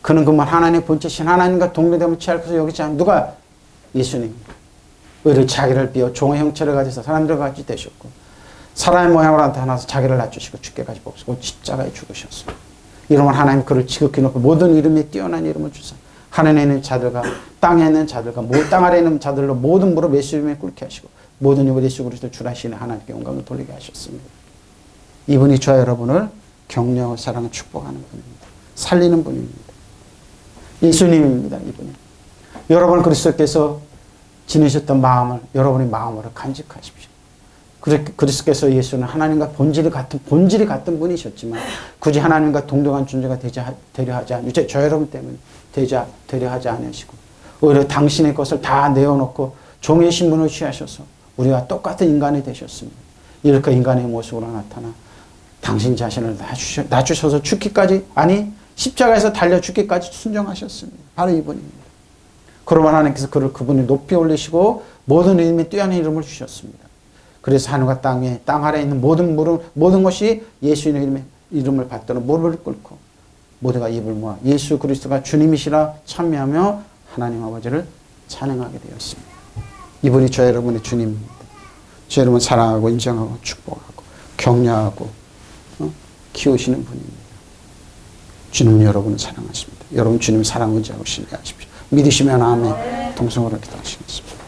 그는 그만 하나님의 본체신 하나님과 동등됨을 취할 것을 여기지 않는 누가? 예수님입니다. 오히려 자기를 비워 종의 형체를 가져서 사람들과 같이 되셨고 사람의 모양으로 나타나서 자기를 낮추시고 죽게까지 복수고 십자가에 죽으셨습니다. 이러면 하나님 그를 지극히 높고 모든 이름에 뛰어난 이름을 주사 하늘에 있는 자들과 땅에 있는 자들과 땅 아래에 있는 자들로 모든 무릎 예수님에 꿇게 하시고 모든 입을 예수 그리스도를 주 하시는 하나님께 영광을 돌리게 하셨습니다. 이분이 저와 여러분을 격려하고 사랑하고 축복하는 분입니다. 살리는 분입니다. 예수님입니다. 이분이. 여러분 그리스도께서 지니셨던 마음을 여러분의 마음으로 간직하십시오. 그리스도께서 예수는 하나님과 본질이 같은 분이셨지만 굳이 하나님과 동등한 존재가 되려 하지 않으시고 저 여러분 때문에 되려 하지 않으시고 오히려 당신의 것을 다 내어놓고 종의 신분을 취하셔서 우리와 똑같은 인간이 되셨습니다. 이렇게 인간의 모습으로 나타나 당신 자신을 낮추셔서 죽기까지 아니 십자가에서 달려 죽기까지 순종하셨습니다. 바로 이분입니다. 그러면 하나님께서 그분이 높이 올리시고 모든 이름에 뛰어난 이름을 주셨습니다. 그래서 하늘과 땅에 땅 아래에 있는 모든 것이 예수의 이름을 받도록 무릎을 꿇고 모두가 입을 모아 예수 그리스도가 주님이시라 찬미하며 하나님 아버지를 찬양하게 되었습니다. 이분이 저 여러분의 주님입니다. 저 여러분 사랑하고 인정하고 축복하고 격려하고 키우시는 분입니다. 주님은 여러분을 사랑하십니다. 여러분 주님 사랑을 의지하고 신뢰하십시오. 믿으시면 아멘. 동성으로 기도하시겠습니다.